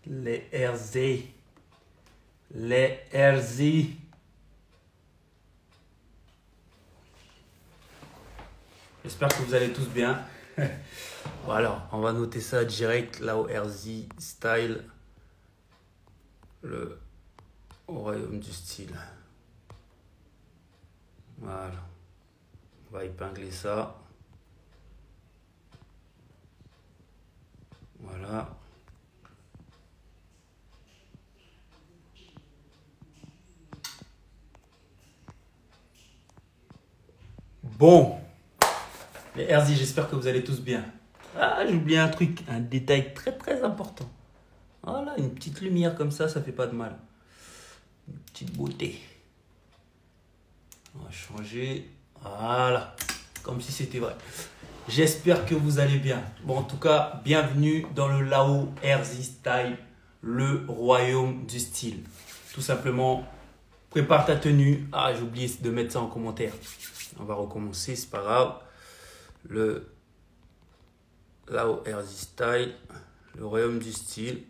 Les RZ. Les RZ. J'espère que vous allez tous bien. Voilà, on va noter ça direct là au RZ Style, le royaume du style. Voilà, on va épingler ça. Voilà. Bon, les RZ, j'espère que vous allez tous bien. Ah, j'ai oublié un truc, un détail très très important. Voilà, une petite lumière comme ça fait pas de mal. Une petite beauté. On va changer. Voilà, comme si c'était vrai. J'espère que vous allez bien. Bon, en tout cas, bienvenue dans le Lao RZ Style, le royaume du style. Tout simplement, prépare ta tenue. Ah, j'ai oublié de mettre ça en commentaire. On va recommencer, c'est pas grave. Le Lao RZ Style, le royaume du style.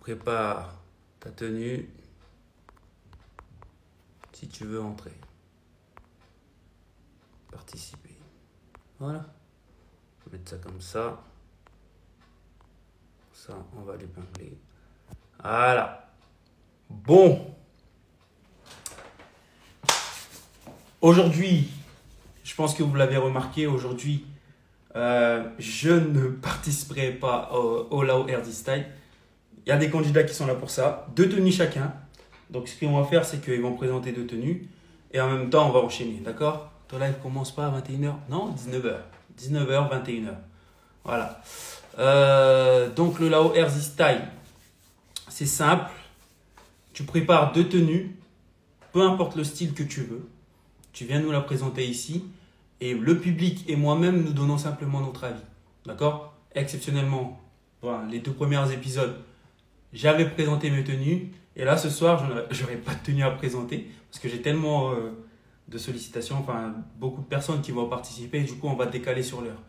Prépare ta tenue si tu veux entrer. Participer. Voilà. On va mettre ça comme ça. Ça, on va l'épingler. Voilà. Bon. Aujourd'hui, je pense que vous l'avez remarqué, aujourd'hui, je ne participerai pas au Lao RZ Style. Il y a des candidats qui sont là pour ça. 2 tenues chacun. Donc, ce qu'on va faire, c'est qu'ils vont présenter 2 tenues. Et en même temps, on va enchaîner. D'accord? Ton live commence pas à 21h? Non, 19h. 19h, 21h. Voilà. Donc, le Lao RZ Style, c'est simple. Tu prépares 2 tenues. Peu importe le style que tu veux. Tu viens nous la présenter ici. Et le public et moi-même, nous donnons simplement notre avis. D'accord? Exceptionnellement, voilà, les 2 premiers épisodes, j'avais présenté mes tenues. Et là, ce soir, je n'aurai pas de tenue à présenter. Parce que j'ai tellement de sollicitations, enfin, beaucoup de personnes qui vont participer. Et du coup, on va décaler sur l'heure.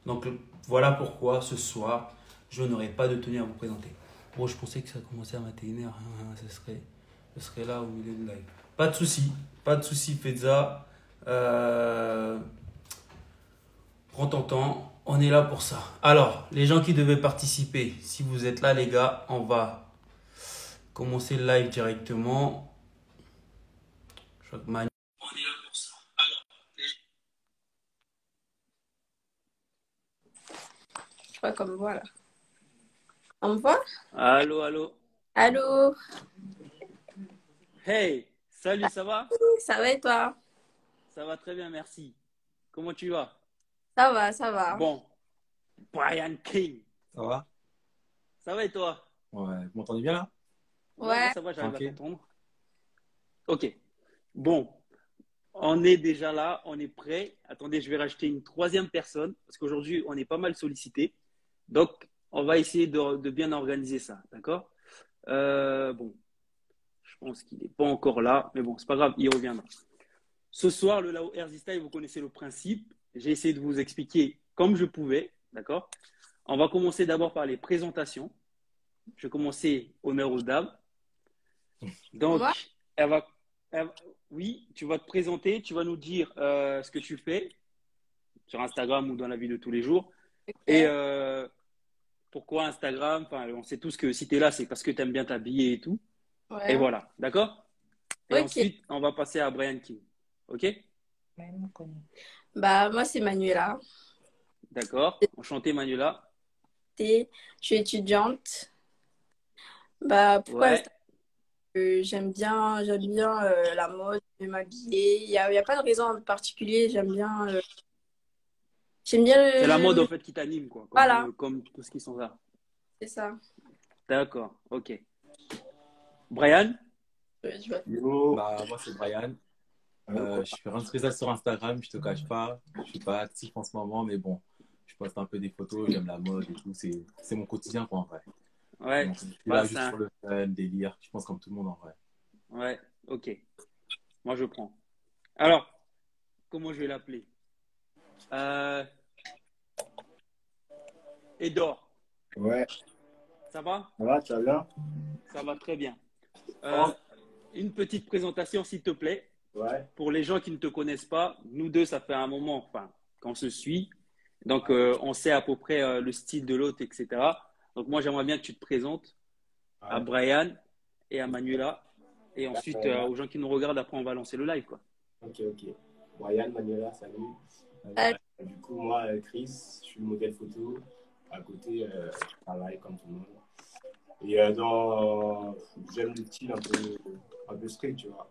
Donc, voilà pourquoi ce soir, je n'aurai pas de tenue à vous présenter. Bon, je pensais que ça commençait à 21h. Je serais là au milieu de live. Pas de souci, Fedza. Prends ton temps, on est là pour ça. Alors, les gens qui devaient participer, si vous êtes là, les gars, on va commencer le live directement. Je crois que Manu... On est là pour ça. Alors, Je crois qu'on me voit là. On me voit? allô, allô. Allô? Hey, salut, ça va? Ça va et toi? Ça va très bien, merci. Comment tu vas? Ça va, ça va. Bon, Brian King. Ça va? Ça va et toi? Ouais, vous m'entendez bien là? Ouais, moi Ouais. ça va, j'arrive à Tranquille. t'entendre. Ok. Bon, on est déjà là, on est prêt. Attendez, je vais rajouter une 3e personne parce qu'aujourd'hui, on est pas mal sollicité. Donc, on va essayer de bien organiser ça, d'accord? Bon, je pense qu'il n'est pas encore là, mais bon, c'est pas grave, il reviendra. Ce soir, le Lao RZ Style, vous connaissez le principe. J'ai essayé de vous expliquer comme je pouvais, d'accord? On va commencer d'abord par les présentations. Je vais commencer honneur aux dames. Moi? Donc, oui, tu vas te présenter, tu vas nous dire ce que tu fais sur Instagram ou dans la vie de tous les jours. Et Ok. pourquoi Instagram? Enfin, on sait tous que si tu es là, c'est parce que tu aimes bien t'habiller et tout. Et Ouais. voilà, d'accord? Et Ok. ensuite, on va passer à Brian King. OK? Bah, moi, c'est Manuela. D'accord. Enchanté, Manuela. Je suis étudiante. Bah, pourquoi Ouais. Instagram? J'aime bien la mode, j'aime m'habiller. Il y a pas de raison en particulier. J'aime bien C'est la mode, en fait, qui t'anime, quoi. Voilà, Comme tout ce qui sont là. c'est ça. D'accord. OK. Brian? Je vois. Yo, bah, moi c'est Brian. Je fais rien de spécial sur Instagram, je te cache pas. Je suis pas actif en ce moment, mais bon, je poste un peu des photos, j'aime la mode et tout. C'est mon quotidien, quoi, en vrai. Ouais. Donc, je suis Bah, là juste pour le fun, délire. Je pense comme tout le monde, en vrai. Ouais. OK. Moi, je prends. Alors, comment je vais l'appeler? Euh, Edor. Ouais, Ça va? ça va, tu vas bien? Ça va très bien. Euh, une petite présentation, s'il te plaît. Ouais. Pour les gens qui ne te connaissent pas, nous deux, ça fait un moment, enfin, qu'on se suit. Donc, on sait à peu près le style de l'autre, etc. Donc, moi, j'aimerais bien que tu te présentes à Ouais. Brian et à Manuela. Et ensuite, D'accord. aux gens qui nous regardent, après, on va lancer le live, quoi. Ok, ok. Brian, Manuela, salut. Euh, Du coup, moi, Chris, je suis modèle photo. À côté, je travaille comme tout le monde. Et j'aime le style un peu street, tu vois.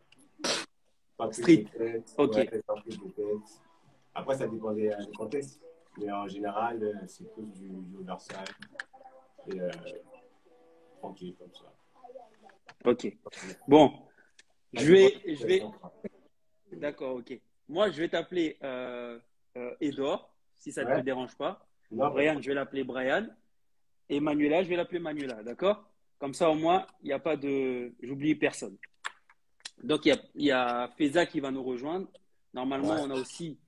Pas prise de Street. tête. Ok. Ouais, pas prise de tête. Après, ça dépend des contextes. Mais en général, c'est plus du oversize. Et tranquille, comme ça. Ok. Bon, je vais, d'accord, ok. Moi, je vais t'appeler Edor, si ça ne te Ouais. dérange pas. Non, Brian, je vais l'appeler Brian. Et Manuela, je vais l'appeler Manuela, d'accord? Comme ça, au moins, il n'y a pas de. J'oublie personne. Donc, il y a Feza qui va nous rejoindre. Normalement, ouais. on a aussi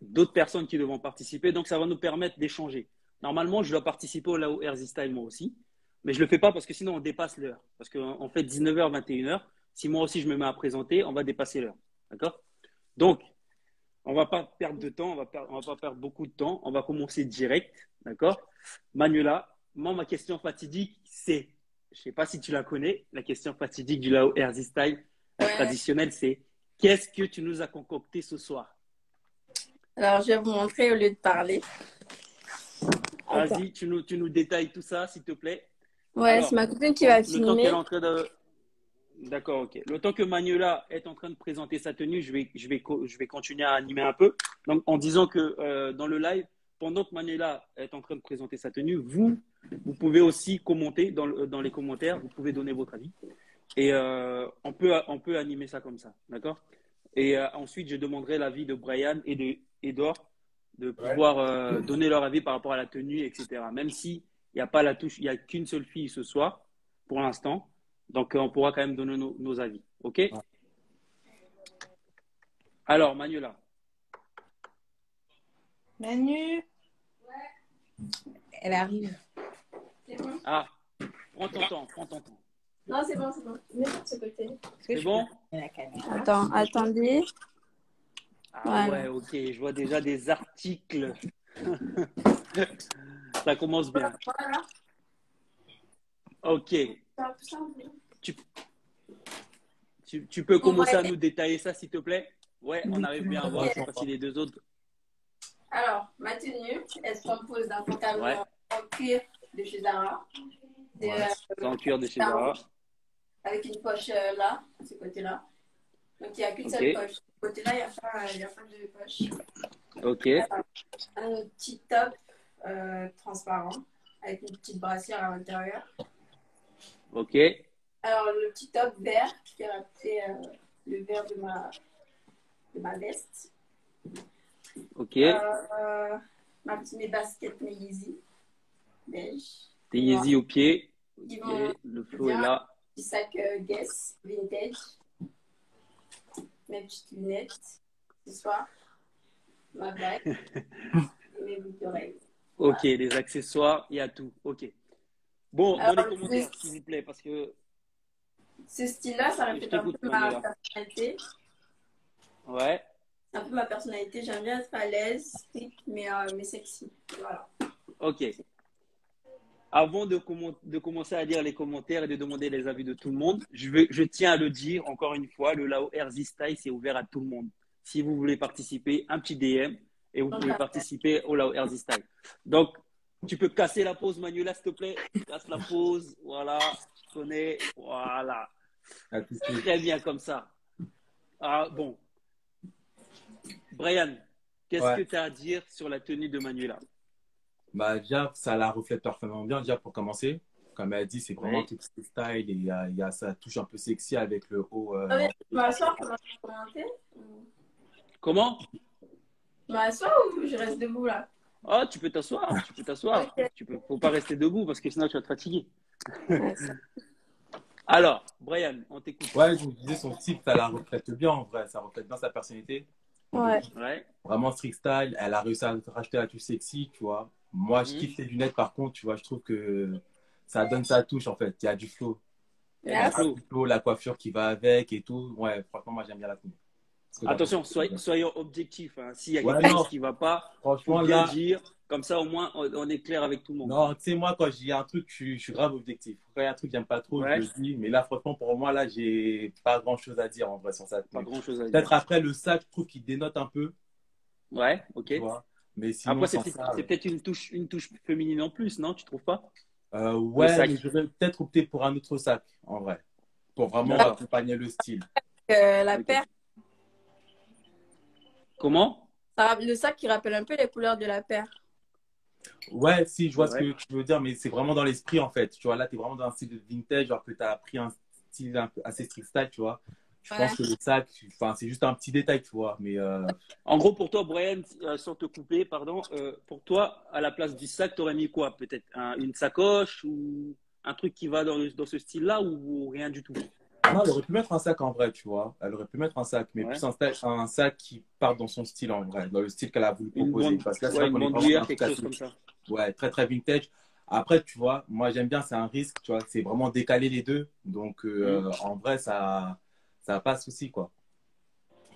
d'autres personnes qui devront participer. Donc, ça va nous permettre d'échanger. Normalement, je dois participer au Lao Ersy Style moi aussi. Mais je ne le fais pas parce que sinon, on dépasse l'heure. Parce qu'en fait, 19h, 21h, si moi aussi je me mets à présenter, on va dépasser l'heure. D'accord? Donc, on ne va pas perdre de temps, on va pas perdre beaucoup de temps. On va commencer direct. D'accord? Manuela, moi, ma question fatidique, c'est, je ne sais pas si tu la connais, la question fatidique du Lao Ersy Style ouais. traditionnel, c'est qu'est-ce que tu nous as concocté ce soir? Alors, je vais vous montrer au lieu de parler. Attends. Vas-y, tu nous détailles tout ça, s'il te plaît. Ouais, c'est Alors, ma copine qui va le temps qu'elle est filmer. en train de. D'accord, ok. Le temps que Manuela est en train de présenter sa tenue, je vais continuer à animer un peu. Donc, en disant que dans le live, pendant que Manuela est en train de présenter sa tenue, vous pouvez aussi commenter dans les commentaires, vous pouvez donner votre avis. Et on peut animer ça comme ça, d'accord? Et ensuite, je demanderai l'avis de Brian et d'Edor de Ouais. pouvoir donner leur avis par rapport à la tenue, etc. Même si il n'y a pas la touche, il n'y a qu'une seule fille ce soir, pour l'instant. Donc, on pourra quand même donner nos avis. OK? Alors, Manuela. Manu, elle arrive. C'est bon? Ah, prends ton temps, prends ton temps. Non, c'est bon, c'est bon. Mets de ce côté. C'est bon? La caméra. Attends, attendez. Ah Voilà. ouais, ok. Je vois déjà des articles. Ça commence bien. Voilà. Ok. Ça, ça, oui. Tu peux commencer à voyez? nous détailler ça, s'il te plaît? Ouais, on arrive bien à voir. Je sais pas si les deux autres. Alors, ma tenue, elle se compose d'un pantalon Ouais. en cuir de chez Zara. C'est en cuir de chez Zara. Avec une poche là, de ce côté-là. Donc, il n'y a qu'une seule Ok. poche. De ce côté-là, il n'y a pas de poche. Ok. Un petit top transparent avec une petite brassière à l'intérieur. Ok. Alors, le petit top vert qui a fait le vert de ma veste. Ok. Mes baskets, mes Yeezy beige. Des Yeezy au pied. Qui Ok. vont Le flow est bien. là. Petit sac Guess vintage. Mes petites lunettes ce soir. Ma bague. Et mes boucles d'oreilles. Ok. Les accessoires, il y a tout. Ok. Bon, dans Alors, les commentaires, s'il vous plaît, parce que. ce style-là, ça Je reflète un t'écoute, peu ma Manuela. personnalité. Ouais. Un peu ma personnalité. J'aime bien être à l'aise, strict, mais sexy. Voilà. Ok. Avant de commencer à lire les commentaires et de demander les avis de tout le monde, je tiens à le dire encore une fois, le Lao Ersy Style, c'est ouvert à tout le monde. Si vous voulez participer, un petit DM et vous pouvez participer au Lao Ersy Style. Donc, tu peux casser la pause, Manuela, s'il te plaît. Casse la pause. Voilà. Tu connais. Voilà. À tout de suite. Très bien comme ça. Ah, bon. Brian, qu'est-ce Ouais. que tu as à dire sur la tenue de Manuela? Bah, déjà, ça la reflète parfaitement bien, déjà pour commencer. Comme elle a dit, c'est vraiment Oui. tout style et il y a ça touche un peu sexy avec le haut. Je m'assois pour commenter. Comment? Je m'assois ou je reste debout là? Ah, tu peux t'asseoir, tu peux t'asseoir. Ok. Faut pas rester debout parce que sinon tu vas te fatiguer. Ouais, ça. Alors, Brian, on t'écoute. Ouais, je vous disais, son style, ça la reflète bien en vrai. Ça reflète bien sa personnalité. Ouais. Ouais, Vraiment street style. Elle a réussi à racheter la touche sexy, tu vois. Moi, je kiffe les lunettes, par contre, tu vois, je trouve que ça donne sa touche, en fait. Il y a du flow. Il y a du flow. La coiffure qui va avec et tout. Ouais, franchement, moi, j'aime bien la tenue. Attention, soyons objectifs. Hein. S'il y a Ouais, quelque non. chose qui ne va pas, il Franchement, faut bien là, dire. Comme ça, au moins, on est clair avec tout le monde. non, tu sais, moi, quand j'ai un truc, je suis grave objectif. Quand il y a un truc que j'aime pas trop, Ouais. je le dis. Mais là, franchement, pour moi, là, j'ai pas grand-chose à dire, en vrai, sur ça. Pas grand-chose à dire. Peut-être après, le sac, je trouve qu'il dénote un peu, Ouais, ok. tu vois. Mais sinon, Après, sans c'est ça, peut-être une touche féminine en plus, non? Tu trouves pas? Le ouais, sac. mais je vais peut-être opter pour un autre sac, en vrai. Pour vraiment D'accord. accompagner le style. La Ok. paire, Comment? le sac qui rappelle un peu les couleurs de la paire. Ouais, si, je vois ce Ouais. que tu veux dire, mais c'est vraiment dans l'esprit, en fait. Tu vois, là, tu es vraiment dans un style de vintage, genre que tu as pris un style un peu assez street style, tu vois. Je Ouais. pense que le sac, enfin, c'est juste un petit détail, tu vois. Mais En gros, pour toi, Brian, sans te couper, pardon, pour toi, à la place du sac, tu aurais mis quoi? Peut-être une sacoche ou un truc qui va dans ce style-là ou rien du tout? non, elle aurait pu mettre un sac en vrai, tu vois. Elle aurait pu mettre un sac, mais Ouais. plus un sac qui part dans son style en vrai, dans le style qu'elle a voulu Une proposer. bande, Parce que là, c'est ouais, vrai une qu'on est vraiment dans bandoulière, un truc quelque chose assez, comme ça. ouais, très très vintage. Après, tu vois, moi j'aime bien, c'est un risque, tu vois, c'est vraiment décaler les deux. Donc en vrai, ça passe aussi, quoi.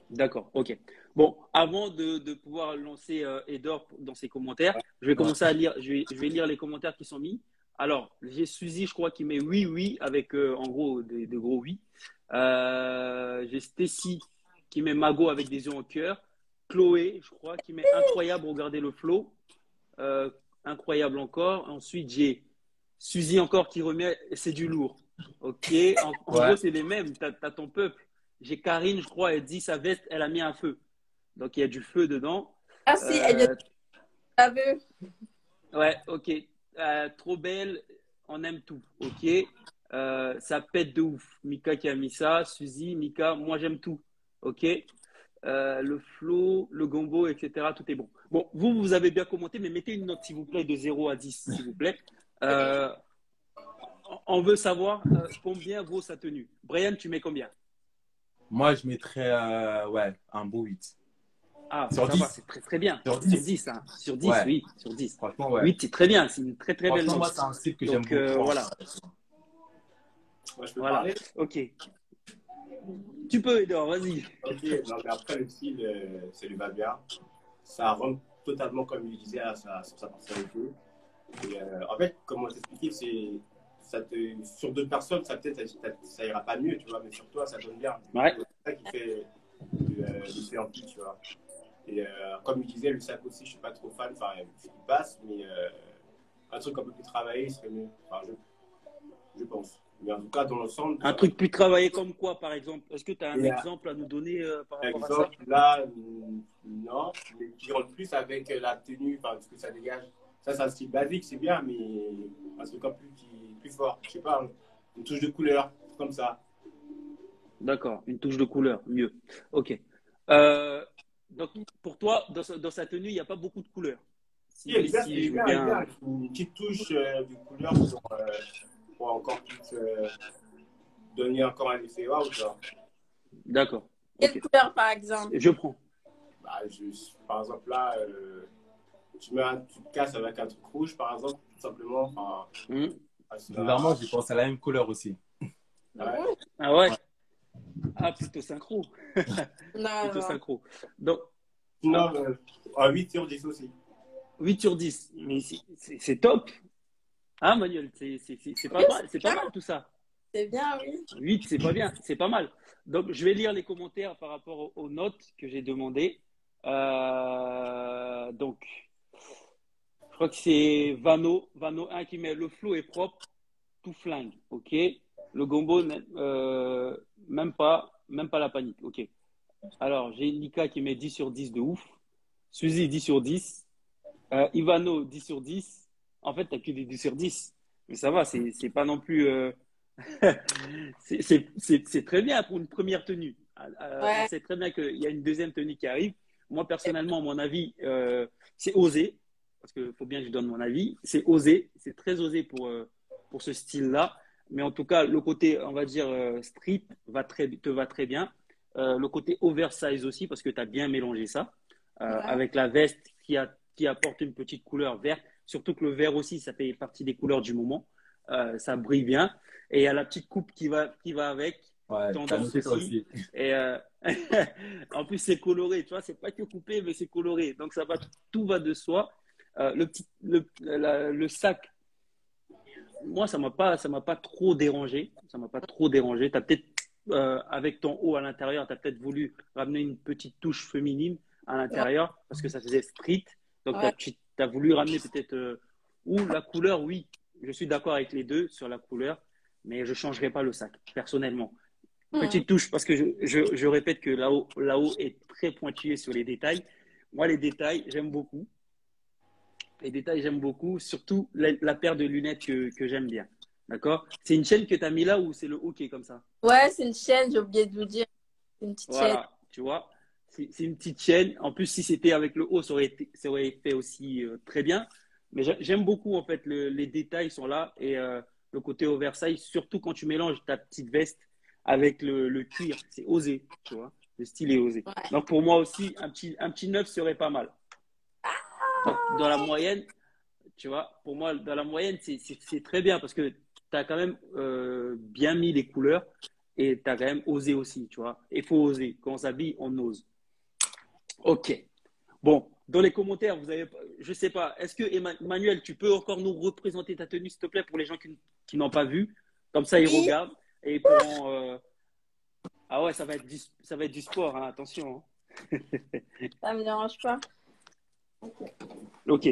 D'accord, ok. Bon, avant de pouvoir lancer Edor dans ses commentaires, je vais commencer à lire, je vais lire les commentaires qui sont mis. Alors, j'ai Suzy, je crois, qui met oui, oui, avec en gros des gros oui. J'ai Stacy qui met Mago avec des yeux en cœur. Chloé, je crois, qui met incroyable, regardez le flow. Euh, incroyable encore. Ensuite, j'ai Suzy encore qui remet c'est du lourd. Ok, en Ouais. gros, c'est les mêmes. Tu as ton peuple. J'ai Karine, je crois, elle dit sa veste, elle a mis un feu. Donc, il y a du feu dedans. Merci, elle vient Euh, de l'aveu. ouais, ok. Trop belle, on aime tout. Ok. Ça pète de ouf. Mika qui a mis ça. Suzy, Mika, moi j'aime tout. Ok. Le flow, le gombo, etc. Tout est bon. Bon, vous avez bien commenté, mais mettez une note, s'il vous plaît, de 0 à 10, s'il vous plaît. On veut savoir combien vaut sa tenue. Brian, tu mets combien? Moi, je mettrais ouais, un beau 8. Ah, Sur ça 10. va, c'est très très bien. Sur Sur 10. 10, hein. Sur 10, Ouais. oui, sur 10. Franchement, ouais. 8, c'est très bien. C'est une très très belle Franchement, moi, note. c'est un style que j'aime Donc, beaucoup. voilà. Moi, je peux Voilà. parler? Ok. Tu peux, Edouard, vas-y. Ok, non, mais après, le style, ça lui va bien. Ça rentre totalement, comme il disait, sur sa personnalité. Et, en fait, comment t'expliquer, sur deux personnes, ça ira pas mieux, tu vois, mais sur toi, ça donne bien. Ouais. C'est ça qui fait l'effet en plus, tu vois. Et comme il disait, le sac aussi, je suis pas trop fan, enfin, il passe, mais un truc un peu plus travaillé serait mieux. Enfin, je pense. Mais en tout cas, dans l'ensemble. Un truc plus travaillé comme quoi, par exemple? Est-ce que tu as un Et, exemple à nous donner par par rapport à ça? exemple, là, non, mais qui rentre plus avec la tenue, enfin, ce que ça dégage. Ça, c'est un style basique, c'est bien, mais un truc un peu plus fort. Je sais pas, une touche de couleur, comme ça. D'accord, une touche de couleur, mieux. Ok. Donc, pour toi, dans sa tenue, il n'y a pas beaucoup de couleurs. Si, Il est bien, si il est je veux bien, il est bien. bien. Une petite touche de couleur pour encore plus donner encore un effet wow, tu vois. D'accord. Quelle Ok. couleur, par exemple? Je prends. Bah, par exemple, là, tu te casses avec un truc rouge, par exemple, tout simplement. Enfin, Bizarrement, j'ai pensé à la même couleur aussi. ouais. Ah ouais? Ah, plutôt synchro. Non, Plutôt non. synchro. Donc, Sinon, un 8 sur 10 aussi. 8 sur 10. Mais c'est top. Hein, Manuel? C'est pas mal. C'est pas mal tout ça. C'est bien, oui. 8, c'est pas bien, c'est pas mal. Donc, je vais lire les commentaires par rapport aux notes que j'ai demandées. Donc, je crois que c'est Vano 1 qui met le flow est propre, tout flingue. Ok. Le gombo, même pas la panique. Ok. Alors, j'ai Nika qui met 10 sur 10 de ouf. Suzy, 10 sur 10. Ivano, 10 sur 10. En fait, tu n'as que des 10 sur 10. Mais ça va, c'est pas non plus. C'est très bien pour une première tenue. Ouais. On sait très bien qu'il y a une deuxième tenue qui arrive. Moi, personnellement, mon avis, c'est osé. Parce qu'il faut bien que je donne mon avis. C'est osé. C'est très osé pour ce style-là. Mais en tout cas, le côté, on va dire, street te va très bien. Le côté oversize aussi, parce que tu as bien mélangé ça. Ouais. Avec la veste qui apporte une petite couleur verte. Surtout que le vert aussi, ça fait partie des couleurs du moment. Ça brille bien. Et il y a la petite coupe qui va avec. Ouais, t'as Tendance noté ça aussi. aussi. Et en plus, c'est coloré. Tu vois, c'est pas que coupé, mais c'est coloré. Donc, tout va de soi. Le sac, moi, ça m'a pas trop dérangé. Ça m'a pas trop dérangé. T'as peut-être, avec ton haut à l'intérieur, tu as peut-être voulu ramener une petite touche féminine à l'intérieur parce que ça faisait street. Donc, Ouais. tu as voulu ramener peut-être, ou la couleur, oui. Je suis d'accord avec les deux sur la couleur, mais je ne changerai pas le sac, personnellement. Petite touche, parce que je répète que là-haut est très pointillé sur les détails. Moi, les détails, j'aime beaucoup. Les détails, j'aime beaucoup, surtout la paire de lunettes que j'aime bien. D'accord? C'est une chaîne que tu as mis là ou c'est le haut qui est comme ça? Ouais, c'est une chaîne, j'ai oublié de vous dire. C'est une petite chaîne. Voilà, tu vois, c'est une petite chaîne. En plus, si c'était avec le haut, ça aurait fait aussi très bien. Mais j'aime beaucoup, en fait, les détails sont là et le côté oversize, surtout quand tu mélanges ta petite veste avec le cuir. C'est osé, tu vois. Le style est osé. Ouais. Donc, pour moi aussi, un petit neuf serait pas mal. Donc, dans la moyenne, tu vois, pour moi, dans la moyenne, c'est très bien parce que tu as quand même bien mis les couleurs et tu as quand même osé aussi, tu vois. Il faut oser. Quand on s'habille, on ose. Ok. Bon, dans les commentaires, je sais pas, est-ce que Emmanuel, tu peux encore nous représenter ta tenue, s'il te plaît, pour les gens qui n'ont pas vu? Comme ça, ils Oui. regardent et ils pourront. Ah ouais, ça va être du sport, hein, attention. Hein. Ça me dérange pas. Ok.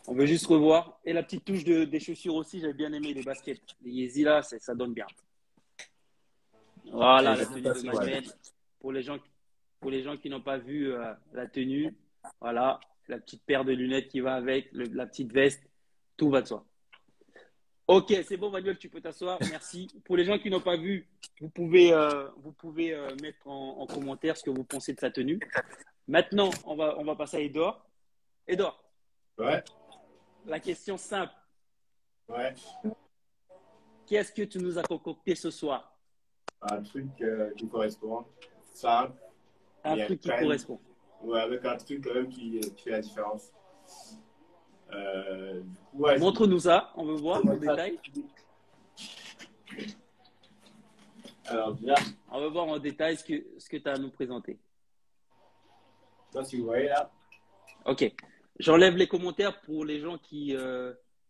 On veut juste revoir. Et la petite touche des chaussures aussi, j'avais bien aimé les baskets. Les Yeezy là, ça donne bien. Voilà, la tenue de Manuel. Pour les gens qui n'ont pas vu la tenue, voilà, la petite paire de lunettes qui va avec, la petite veste, tout va de soi. Ok, c'est bon, Manuel, tu peux t'asseoir. Merci. Pour les gens qui n'ont pas vu, vous pouvez mettre en commentaire ce que vous pensez de sa tenue. Maintenant, on va passer à Edor. Edor, Ouais, la question simple. ouais. Qu'est-ce que tu nous as concocté ce soir? Un truc qui correspond. Simple. Un mais truc qui quand même- correspond. Ouais, avec un truc quand même qui fait la différence. Du coup, ouais, Montre-nous ça, on veut voir en détail. Alors, déjà, On veut voir en détail ce que tu as à nous présenter. là, si vous voyez là, Ok. J'enlève les commentaires pour les gens qui,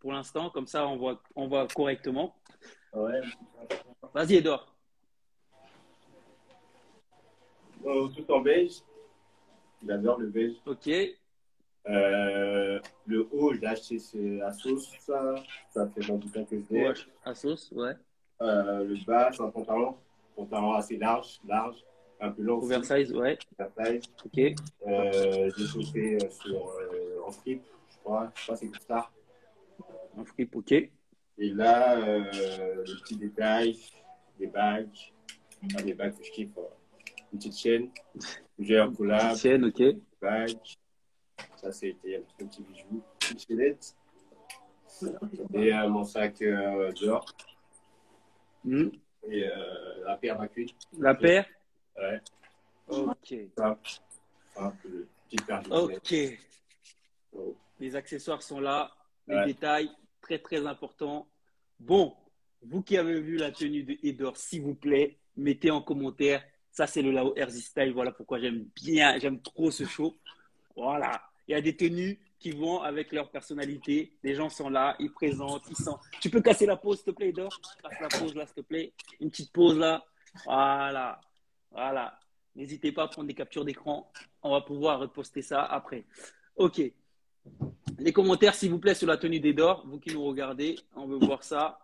pour l'instant, comme ça, on voit correctement. ouais. Vas-y, Edor. Tout en beige. J'adore le beige. Ok. Le haut, je l'ai acheté chez Asos. Ça fait dans le bouquin que je l'ai. Ouais, à sauce, ouais. Le bas, c'est un pantalon assez large, un peu long aussi. Oversize, ouais. Oversize. Ok. J'ai chauffé en slip, je crois c'est comme ça. Un flip, ok. Et là, le petit détail, des bagues, des bagues que je kiffe. Une petite chaîne, j'ai un collab, Tienne, ok. des bagues. Ça, c'était un petit bijou, une chaînette. Et mon sac dehors. Hmm. Et la paire d'accueil. La paire. Ouais, Ok. petite paire de Ok. Oh. Les accessoires sont là. Les Ouais. détails, très, très importants. Bon, vous qui avez vu la tenue de Edor, s'il vous plaît, mettez en commentaire. Ça, c'est le Lao Erzy Style. Voilà pourquoi j'aime trop ce show. Voilà. Il y a des tenues qui vont avec leur personnalité. Les gens sont là, ils présentent, ils sont. Tu peux casser la pause, s'il te plaît, Edor? Casse la pause là, s'il te plaît. Une petite pause là. Voilà. Voilà. N'hésitez pas à prendre des captures d'écran. On va pouvoir reposter ça après. Ok. Les commentaires, s'il vous plaît, sur la tenue d'Edor. Vous qui nous regardez, on veut voir ça.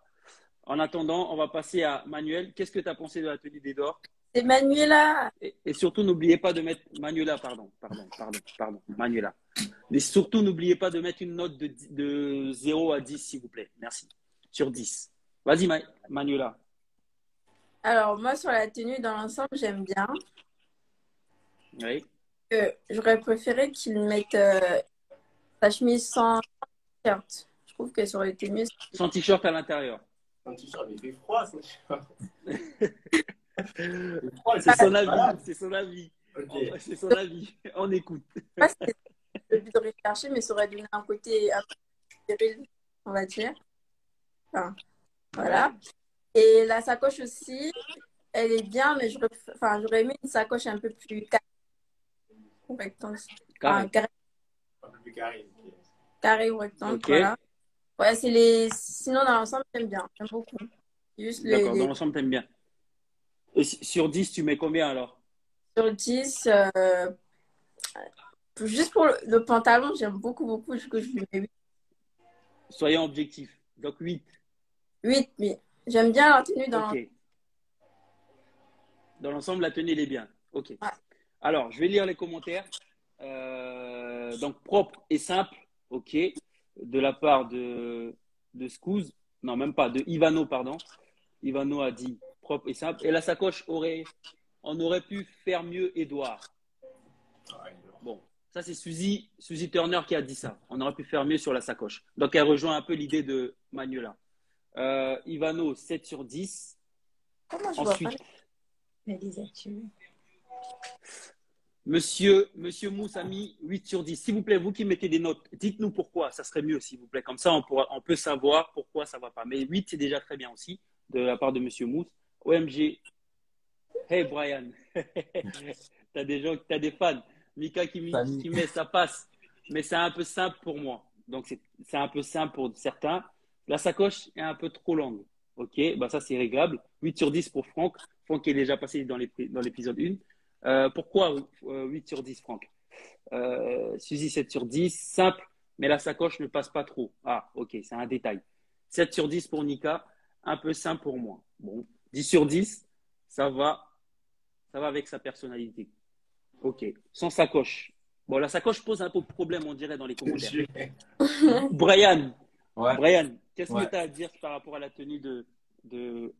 En attendant, on va passer à Manuel. Qu'est-ce que tu as pensé de la tenue d'Edor? C'est Manuela. Et surtout, n'oubliez pas de mettre Manuela, pardon, Manuela. Mais surtout, n'oubliez pas de mettre une note de 0 à 10, s'il vous plaît. Merci. Sur 10. Vas-y, Manuela. Alors, moi, sur la tenue, dans l'ensemble, j'aime bien. Oui. J'aurais préféré qu'il mette sa chemise sans t-shirt. Je trouve que sur les tenues, Sans t-shirt à l'intérieur. Un t-shirt, mais il fait froid, ça. C'est son avis. C'est son avis. Ok. C'est son avis. On écoute. moi, le but de rechercher, mais ça aurait donné un côté un peu viril, on va dire. Enfin, voilà. Et la sacoche aussi, elle est bien, mais j'aurais aimé une sacoche un peu plus rectangle. Enfin, Carré. Un peu plus carré. Ok. Carré ou rectangle, Ok. voilà. Ouais, c'est les. Sinon, dans l'ensemble, j'aime bien. J'aime beaucoup. Juste D'accord, dans l'ensemble, t'aimes bien. Et sur 10, tu mets combien alors? sur 10, juste pour le pantalon, j'aime beaucoup, beaucoup. Du coup, je lui mets 8. Soyons objectifs. Donc 8. 8, mais j'aime bien la tenue dans Ok. Dans l'ensemble, la tenue, elle est bien. Ok. Ouais. Alors, je vais lire les commentaires. Donc, propre et simple. Ok. De la part de Scouz. Non, même pas. De Ivano, pardon. Ivano a dit propre et simple. Et la sacoche on aurait pu faire mieux, Edouard. Ouais, Bon, ça c'est Suzy Turner qui a dit ça. On aurait pu faire mieux sur la sacoche. Donc elle rejoint un peu l'idée de Manuela. Ivano, 7 sur 10. Comment je vois pas Ensuite, les actus. Monsieur Mousse a mis 8 sur 10. S'il vous plaît, vous qui mettez des notes, dites-nous pourquoi. Ça serait mieux, s'il vous plaît. Comme ça, on peut savoir pourquoi ça ne va pas. Mais 8, c'est déjà très bien aussi, de la part de Monsieur Mousse. OMG. Hey Brian. T'as des fans. Mika qui met ça passe. Mais c'est un peu simple pour moi. Donc, c'est un peu simple pour certains. La sacoche est un peu trop longue. OK, bah ça, c'est réglable. 8 sur 10 pour Franck. Franck est déjà passé dans l'épisode 1. Pourquoi 8 sur 10, Franck? Suzy, 7 sur 10. Simple, mais la sacoche ne passe pas trop. Ah, OK, c'est un détail. 7 sur 10 pour Nika. Un peu simple pour moi. Bon, 10 sur 10, ça va avec sa personnalité. OK. Sans sacoche. Bon, la sacoche pose un peu de problème, on dirait, dans les commentaires. Brian, Ouais. Brian, qu'est-ce Ouais. que tu as à dire par rapport à la tenue de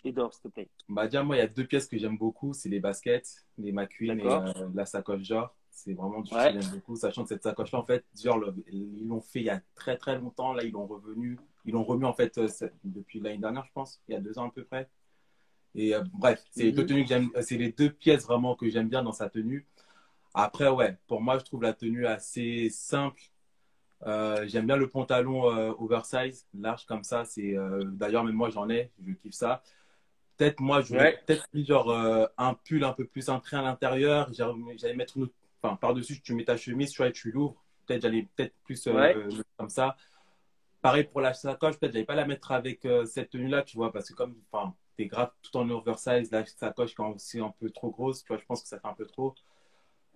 Edor, s'il te plaît? Bah, déjà, moi, il y a deux pièces que j'aime beaucoup. C'est les baskets, les McQueen et D'accord. la sacoche genre. C'est vraiment du Ouais. style que j'aime beaucoup. Sachant que cette sacoche-là, en fait, genre, ils l'ont fait il y a très, très longtemps. Là, ils l'ont remis, en fait, depuis l'année dernière, je pense. Il y a 2 ans à peu près. Et bref, c'est les deux tenues que j'aime. C'est les deux pièces vraiment que j'aime bien dans sa tenue. Après, ouais, pour moi, je trouve la tenue assez simple. J'aime bien le pantalon oversize, large comme ça. D'ailleurs, même moi, j'en ai. Je kiffe ça. Peut-être, moi, je voulais peut-être mis genre un pull un peu plus cintré à l'intérieur. J'allais mettre enfin, par-dessus, tu mets ta chemise, tu vois, et tu l'ouvres. Peut-être, j'allais peut-être plus comme ça. Pareil pour la sacoche, peut-être, j'allais pas la mettre avec cette tenue-là, tu vois, parce que comme, enfin, t'es grave tout en oversize, la sacoche quand c'est un peu trop grosse, tu vois, je pense que ça fait un peu trop.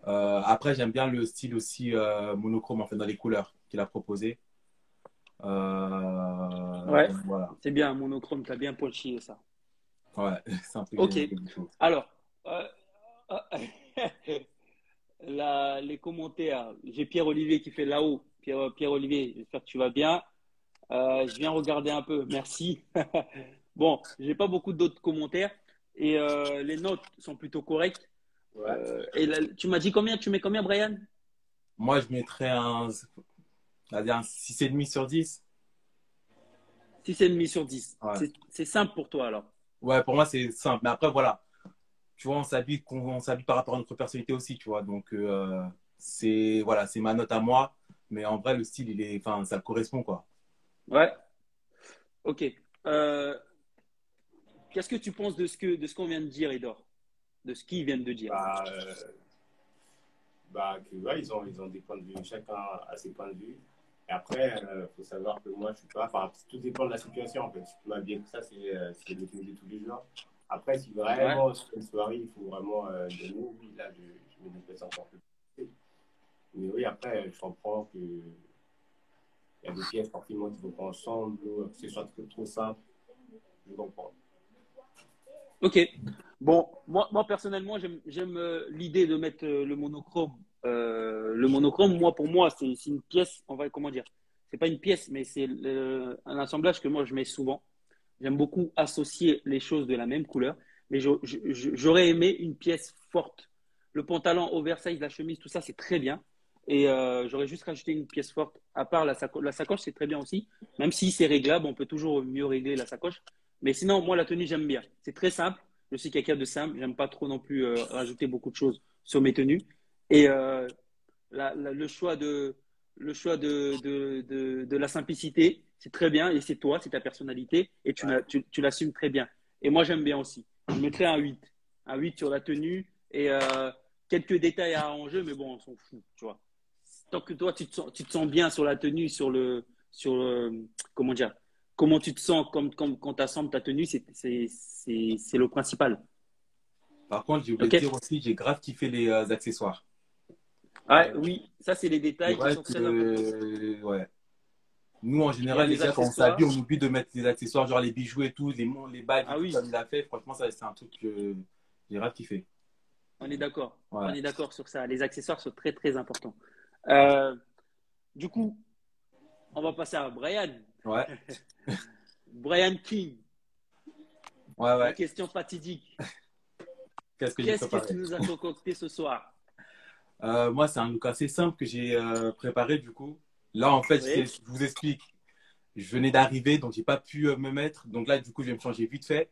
Après, j'aime bien le style aussi monochrome, en fait, dans les couleurs qu'il a proposé. Ouais, voilà. c'est bien, monochrome, tu as bien poché ça. Ouais, c'est un peu OK. beaucoup. Alors, les commentaires. J'ai Pierre-Olivier qui fait là-haut. Pierre-Olivier, j'espère que tu vas bien. Je viens regarder un peu. Merci. Bon, j'ai pas beaucoup d'autres commentaires. Et les notes sont plutôt correctes. Ouais. Et là, tu m'as dit combien? Tu mets combien, Brian? Moi, je mettrais un 6,5 sur 10. 6,5 sur 10. Ouais. C'est simple pour toi alors. Ouais, pour moi, c'est simple. Mais après, voilà. Tu vois, on s'habille par rapport à notre personnalité aussi, tu vois. Donc, c'est ma note à moi. Mais en vrai, le style, enfin, ça correspond, quoi. Ouais. OK. Qu'est-ce que tu penses de ce qu'on vient de dire, Edor? De ce qu'ils viennent de dire? Ouais, ils ont des points de vue, chacun a ses points de vue. Et après, faut savoir que moi, je suis pas. Enfin, tout dépend de la situation, en fait. Je peux m'habiller que ça, c'est le tenue de tous les jours. Après, si vraiment, sur une soirée, il faut vraiment donner, oui, là, je mets des pièces encore plus. Mais oui, après, je comprends que il y a des pièces forcément qui vont pas ensemble, ou que ce soit trop simple. Je comprends. OK. Bon, moi personnellement, j'aime l'idée de mettre le monochrome. Le monochrome, pour moi, c'est une pièce, comment dire? C'est pas une pièce, mais c'est un assemblage que moi, je mets souvent. J'aime beaucoup associer les choses de la même couleur, mais j'aurais aimé une pièce forte. Le pantalon oversize, la chemise, tout ça, c'est très bien. Et j'aurais juste rajouté une pièce forte. À part la sacoche. La sacoche, c'est très bien aussi. Même si c'est réglable, on peut toujours mieux régler la sacoche. Mais sinon, moi, la tenue, j'aime bien. C'est très simple. Je suis quelqu'un de simple. J'aime pas trop non plus rajouter beaucoup de choses sur mes tenues. Et le choix de le choix de la simplicité. C'est très bien et c'est toi, c'est ta personnalité et tu l'assumes très bien. Et moi, j'aime bien aussi. Je mettrais un 8. Un 8 sur la tenue et quelques détails à arranger, mais bon, on s'en fout, tu vois. Tant que toi, tu te sens bien sur la tenue, comment dire, comment tu te sens quand tu assembles ta tenue, c'est le principal. Par contre, j'ai oublié Ok? de dire aussi, j'ai grave kiffé les accessoires. Ah, oui, ça, c'est les C'est détails qui vrai sont très importants. ouais. Nous, en Il y a général, les des gars, quand on accessoires. s'habille, on oublie de mettre des accessoires, genre les bijoux et tout, les bagues et Ah tout, oui, comme il a fait. Franchement, ça, c'est un truc que j'ai grave kiffé. on est d'accord. On Ouais. est d'accord sur ça. Les accessoires sont très, très importants. Euh, du coup, on va passer à Brian. Ouais. Brian King, Ouais, la ouais. question fatidique. Qu'est-ce que j'ai Qu'est-ce que préparé? tu nous as concocté ce soir? Moi, c'est un look assez simple que j'ai préparé, du coup. Là, en fait, Oui, je vous explique. Je venais d'arriver, donc j'ai pas pu me mettre. Donc là, du coup, je vais me changer vite fait.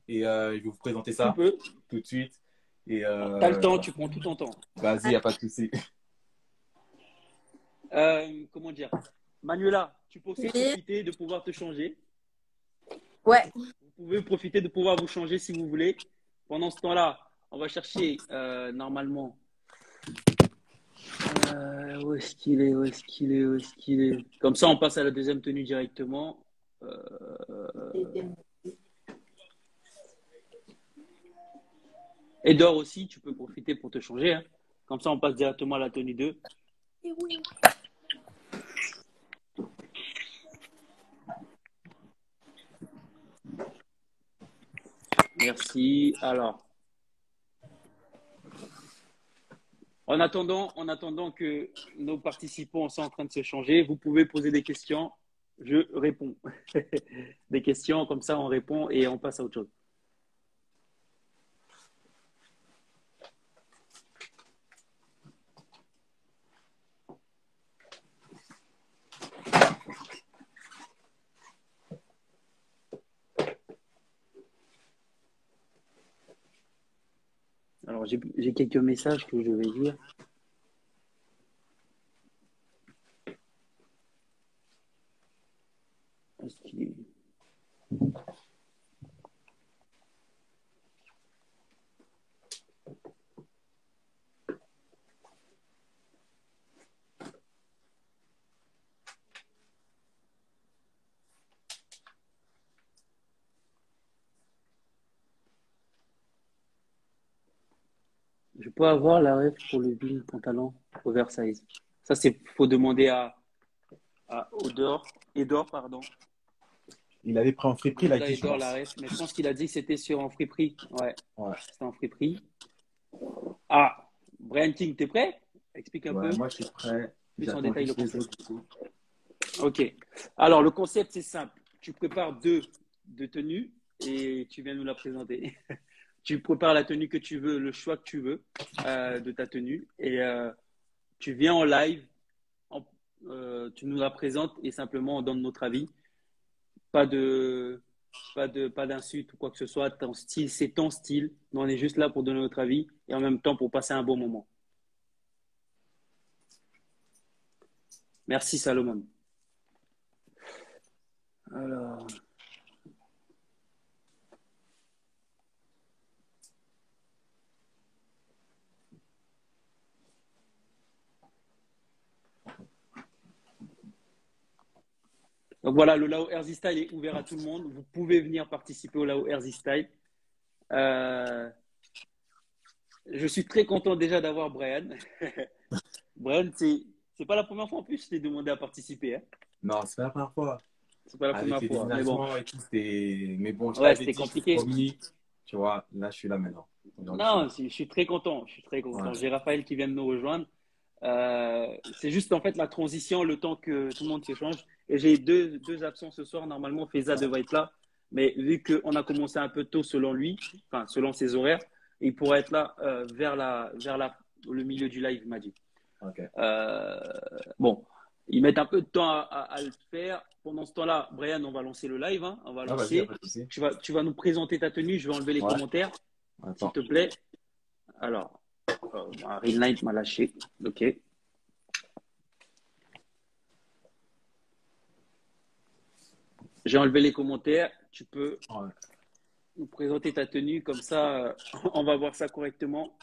Et je vais vous présenter tu ça peux. tout de suite. Et Tu as le temps, tu prends tout ton temps. vas-y, y a pas de souci. Comment dire? Manuela, tu peux aussi Oui. profiter de pouvoir te changer. Ouais. Vous pouvez profiter de pouvoir vous changer si vous voulez. Pendant ce temps-là, on va chercher normalement. Où est-ce qu'il est? Où est-ce qu'il est? Où est-ce qu'il est? Comme ça, on passe à la deuxième tenue directement. Edor aussi, tu peux profiter pour te changer, hein. Comme ça, on passe directement à la tenue 2. Merci. Alors, en attendant que nos participants sont en train de se changer, vous pouvez poser des questions. Je réponds. Des questions, comme ça, on répond et on passe à autre chose. Alors, j'ai quelques messages que je vais lire. Est-ce qu'il est- Je peux avoir la ref pour le jean pantalon oversize. Ça, faut demander à Edor, pardon. Il avait pris en friperie, il a Demander à dit, je Edor la pense. ref, mais je pense qu'il a dit que c'était en friperie. Ouais, Ouais. c'était en friperie. Ah, Brian King, t'es prêt? Explique un peu Ouais, moi, je suis prêt. plus en J'attends détail le juste les concept. autres, du coup. Ok. Alors, le concept, c'est simple. Tu prépares deux tenues et tu viens nous la présenter. Tu prépares la tenue que tu veux, le choix que tu veux de ta tenue et tu viens en live, tu nous la présentes et simplement on donne notre avis. Pas d'insulte ou quoi que ce soit. Ton style, c'est ton style. Nous, on est juste là pour donner notre avis et en même temps pour passer un bon moment. Merci Salomon. Alors. Donc voilà, le Lao Easy Style est ouvert à tout le monde. Vous pouvez venir participer au Lao Easy Style. Je suis très content déjà d'avoir Brian. Brian, c'est pas la première fois en plus que je t'ai demandé à participer, hein. Non, c'est pas la première fois. C'est pas la Avec première les fois, mais bon. déménagements et tout, c'était. Mais bon, je Ouais, t'avais c'était dit, je t'ai compliqué. promis. Tu vois, là, je suis là maintenant. Aujourd'hui, Non, je suis très content. Je suis très content. Ouais. J'ai Raphaël qui vient de nous rejoindre. C'est juste en fait la transition, le temps que tout le monde se change. Et j'ai deux absents ce soir. Normalement, Feza devait être là. Mais vu qu'on a commencé un peu tôt selon lui, enfin selon ses horaires, il pourra être là le milieu du live, il m'a dit. Ok. Bon, ils mettent un peu de temps à le faire. Pendant ce temps-là, Brian, on va lancer le live, hein. On va Ah, vas-y, y a lancer. pas de souci. Tu vas nous présenter ta tenue. Je vais enlever les Ouais. commentaires, s'il Attends. te plaît. Alors, Ring Light m'a lâché. Ok. J'ai enlevé les commentaires. Tu peux Ouais. nous présenter ta tenue. Comme ça, on va voir ça correctement.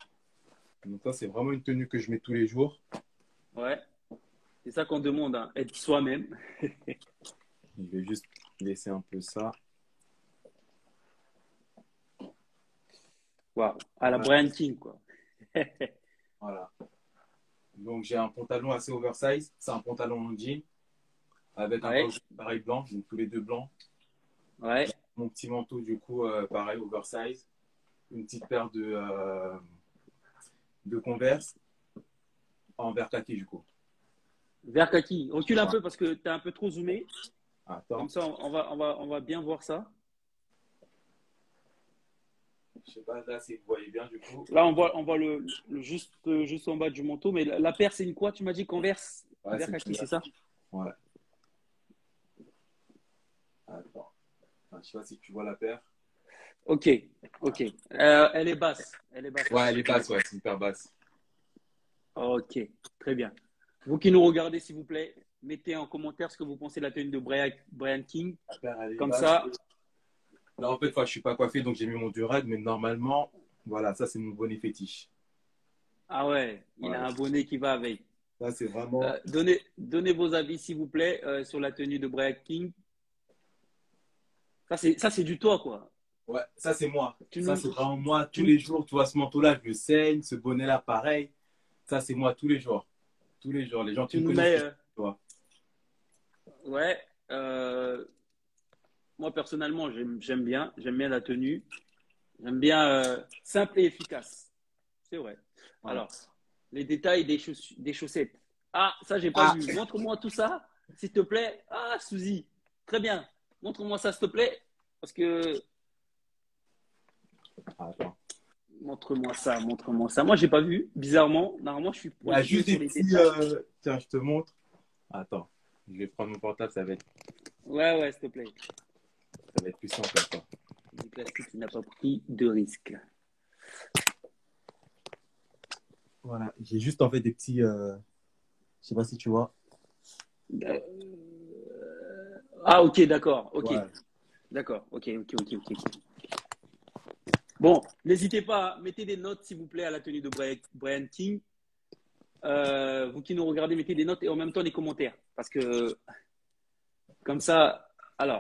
Donc ça, c'est vraiment une tenue que je mets tous les jours. Ouais. C'est ça qu'on demande, hein. Être soi-même. Je vais juste laisser un peu ça. Waouh. À la Brian King, quoi. Voilà. Donc j'ai un pantalon assez oversize. C'est un pantalon en jean avec un Ouais. col pareil blanc, donc tous les deux blancs. Ouais. Mon petit manteau, du coup, pareil, oversize. Une petite paire de Converse en vert kaki, du coup. Vert kaki. Recule un Ouais. peu parce que tu es un peu trop zoomé. Attends, Comme ça, on va bien voir ça. je sais pas là si vous voyez bien, du coup. Là, on voit juste en bas du manteau. Mais la paire, c'est une quoi? Tu m'as dit Converse Ouais, vert c'est kaki, une c'est ça? Ouais. Attends. Enfin, je sais pas si tu vois la paire. Ok. Ok. Elle est basse. Elle est basse. Ouais, elle est basse, ouais, c'est une paire basse. Ok. Très bien. Vous qui nous regardez, s'il vous plaît, mettez en commentaire ce que vous pensez de la tenue de Brian King. La paire, elle est Comme basse. ça, Là, en fait, je suis pas coiffé, donc j'ai mis mon durag, mais normalement, voilà, ça, c'est mon bonnet fétiche. ah ouais, il a Ouais. un bonnet qui va avec. Ça, c'est vraiment. Donnez vos avis, s'il vous plaît, sur la tenue de Brian King. Ça, c'est du toi, quoi. Ouais, ça, c'est moi. Tu Ça, nous, c'est vraiment moi. Tous tu, les jours, tu vois, ce manteau-là, je le saigne. Ce bonnet-là, pareil. Ça, c'est moi tous les jours. Tous les jours. Les gens qui tu me nous connaissent, mets. tu vois. Ouais. Moi, personnellement, j'aime bien. J'aime bien la tenue. J'aime bien simple et efficace. C'est vrai. Ouais. Alors, les détails des chaussettes. Ah, ça, j'ai pas Ah, vu. Montre-moi tout ça, s'il te plaît. Ah, Suzy. Très bien. Montre-moi ça, s'il te plaît. Parce que. attends. Montre-moi ça, montre-moi ça. Moi, j'ai pas vu. Bizarrement, normalement, je suis Il y a pointilleux juste des sur les petits. détails. Tiens, je te montre. Attends. Je vais prendre mon portable, Ouais, s'il te plaît. ça va être plus simple. Attends. Du classique qui n'a pas pris de risque. Voilà. J'ai juste en fait des petits. Je sais pas si tu vois. Euh, Ah, ok, d'accord. Ok. Ouais. D'accord. Ok. Bon, n'hésitez pas, mettez des notes, s'il vous plaît, à la tenue de Brian King. Vous qui nous regardez, mettez des notes et en même temps des commentaires. Parce que, comme ça, alors,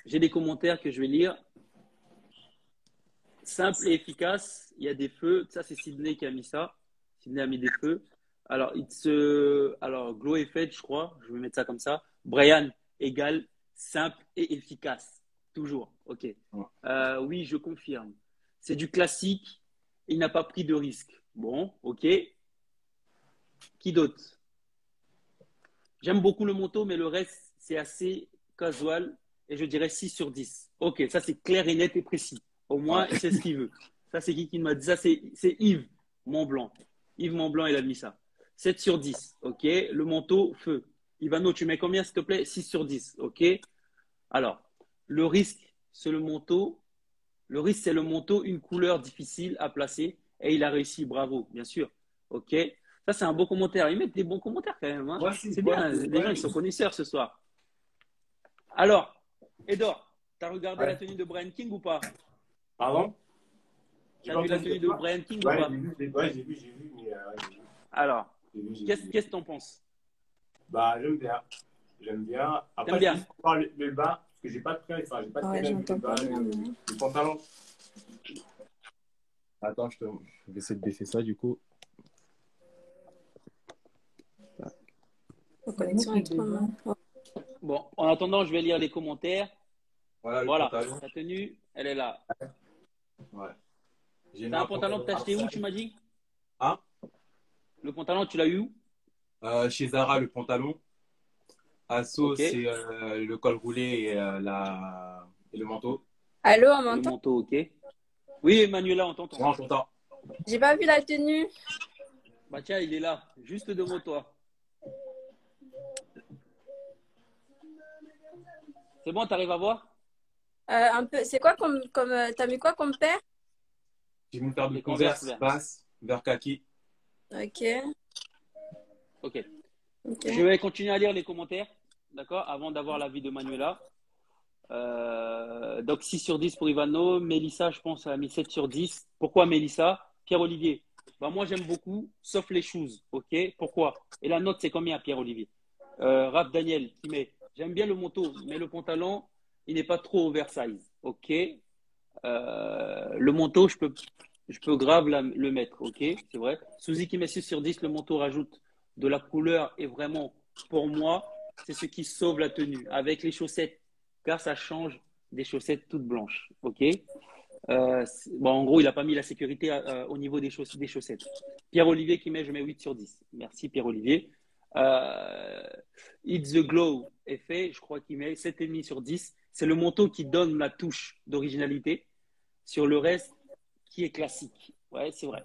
j'ai des commentaires que je vais lire. Simple et efficace, il y a des feux. Ça, c'est Sydney qui a mis ça. Sydney a mis des feux. Alors, Glow Effect, je crois. Je vais mettre ça comme ça. Brian égale simple et efficace. Toujours. OK. Oui, je confirme. C'est du classique. Il n'a pas pris de risque. Bon, OK. Qui d'autre? J'aime beaucoup le manteau, mais le reste, c'est assez casual. Et je dirais 6 sur 10. OK, ça, c'est clair et net et précis. Au moins, il sait ce qu'il veut. Ça, c'est qui m'a dit ça? C'est Yves Montblanc. Yves Montblanc, il a mis ça. 7 sur 10. OK. Le manteau, feu. Ivano, tu mets combien, s'il te plaît? 6 sur 10. OK. Alors, le risque, c'est le manteau. Le risque, c'est le manteau, une couleur difficile à placer. Et il a réussi. Bravo, bien sûr. OK. Ça, c'est un beau commentaire. Ils mettent des bons commentaires quand même. Hein. Ouais, C'est bien. Les gens, ils sont connaisseurs ce soir. Alors, Edor, tu as regardé la tenue de Brian King ou pas? Pardon? Tu as vu la tenue de Brian King ou pas? Ouais, j'ai vu, mais j'ai vu. Alors, J'ai vu. qu'est-ce que tu en penses? Bah, j'aime bien. J'aime bien. Après, T'aimes bien? juste pour voir le bas, parce que j'ai pas de prêt, enfin, j'ai pas de Ouais, prêt, j'entends pas bien. le pantalon. Attends, je vais essayer de baisser ça du coup. La connexion est trop mal. Bon, en attendant, je vais lire les commentaires. Voilà le Voilà, pantalon. ta tenue, elle est là. Ouais. J'ai mis T'as un pantalon que t'as acheté où, tu m'as dit? Hein? Le pantalon, tu l'as eu où? Chez Zara, le pantalon. Asso, Ok. c'est le col roulé et le manteau. Allô, on Le m'entend? manteau, ok. Oui, Manuela, on t'entend. Non, content. J'ai pas vu la tenue. Bah tiens, il est là, juste devant toi. C'est bon, t'arrives à voir? Un peu. C'est quoi t'as mis quoi comme paire? J'ai mis une paire de Les Converse Converse basse, vert kaki. Ok. Ok. Je vais continuer à lire les commentaires, d'accord, avant d'avoir l'avis de Manuela. Donc 6 sur 10 pour Ivano. Mélissa, je pense, elle a mis 7 sur 10. Pourquoi Mélissa? Pierre-Olivier. Bah, moi, j'aime beaucoup, sauf les shoes. OK? Pourquoi? Et la note, c'est combien, Pierre-Olivier? Raph Daniel qui met j'aime bien le manteau, mais le pantalon, il n'est pas trop oversize. OK? Le manteau, je peux grave le mettre. OK? C'est vrai. Suzy qui met 6 sur 10, le manteau rajoute de la couleur et vraiment, pour moi, c'est ce qui sauve la tenue. Avec les chaussettes, car ça change des chaussettes toutes blanches. OK? Bon, en gros, il n'a pas mis la sécurité au niveau des chaussettes. Pierre-Olivier qui met, je mets 8 sur 10. Merci Pierre-Olivier. It's the Glow est fait, je crois qu'il met 7,5 sur 10. C'est le manteau qui donne la touche d'originalité sur le reste qui est classique. Ouais, c'est vrai.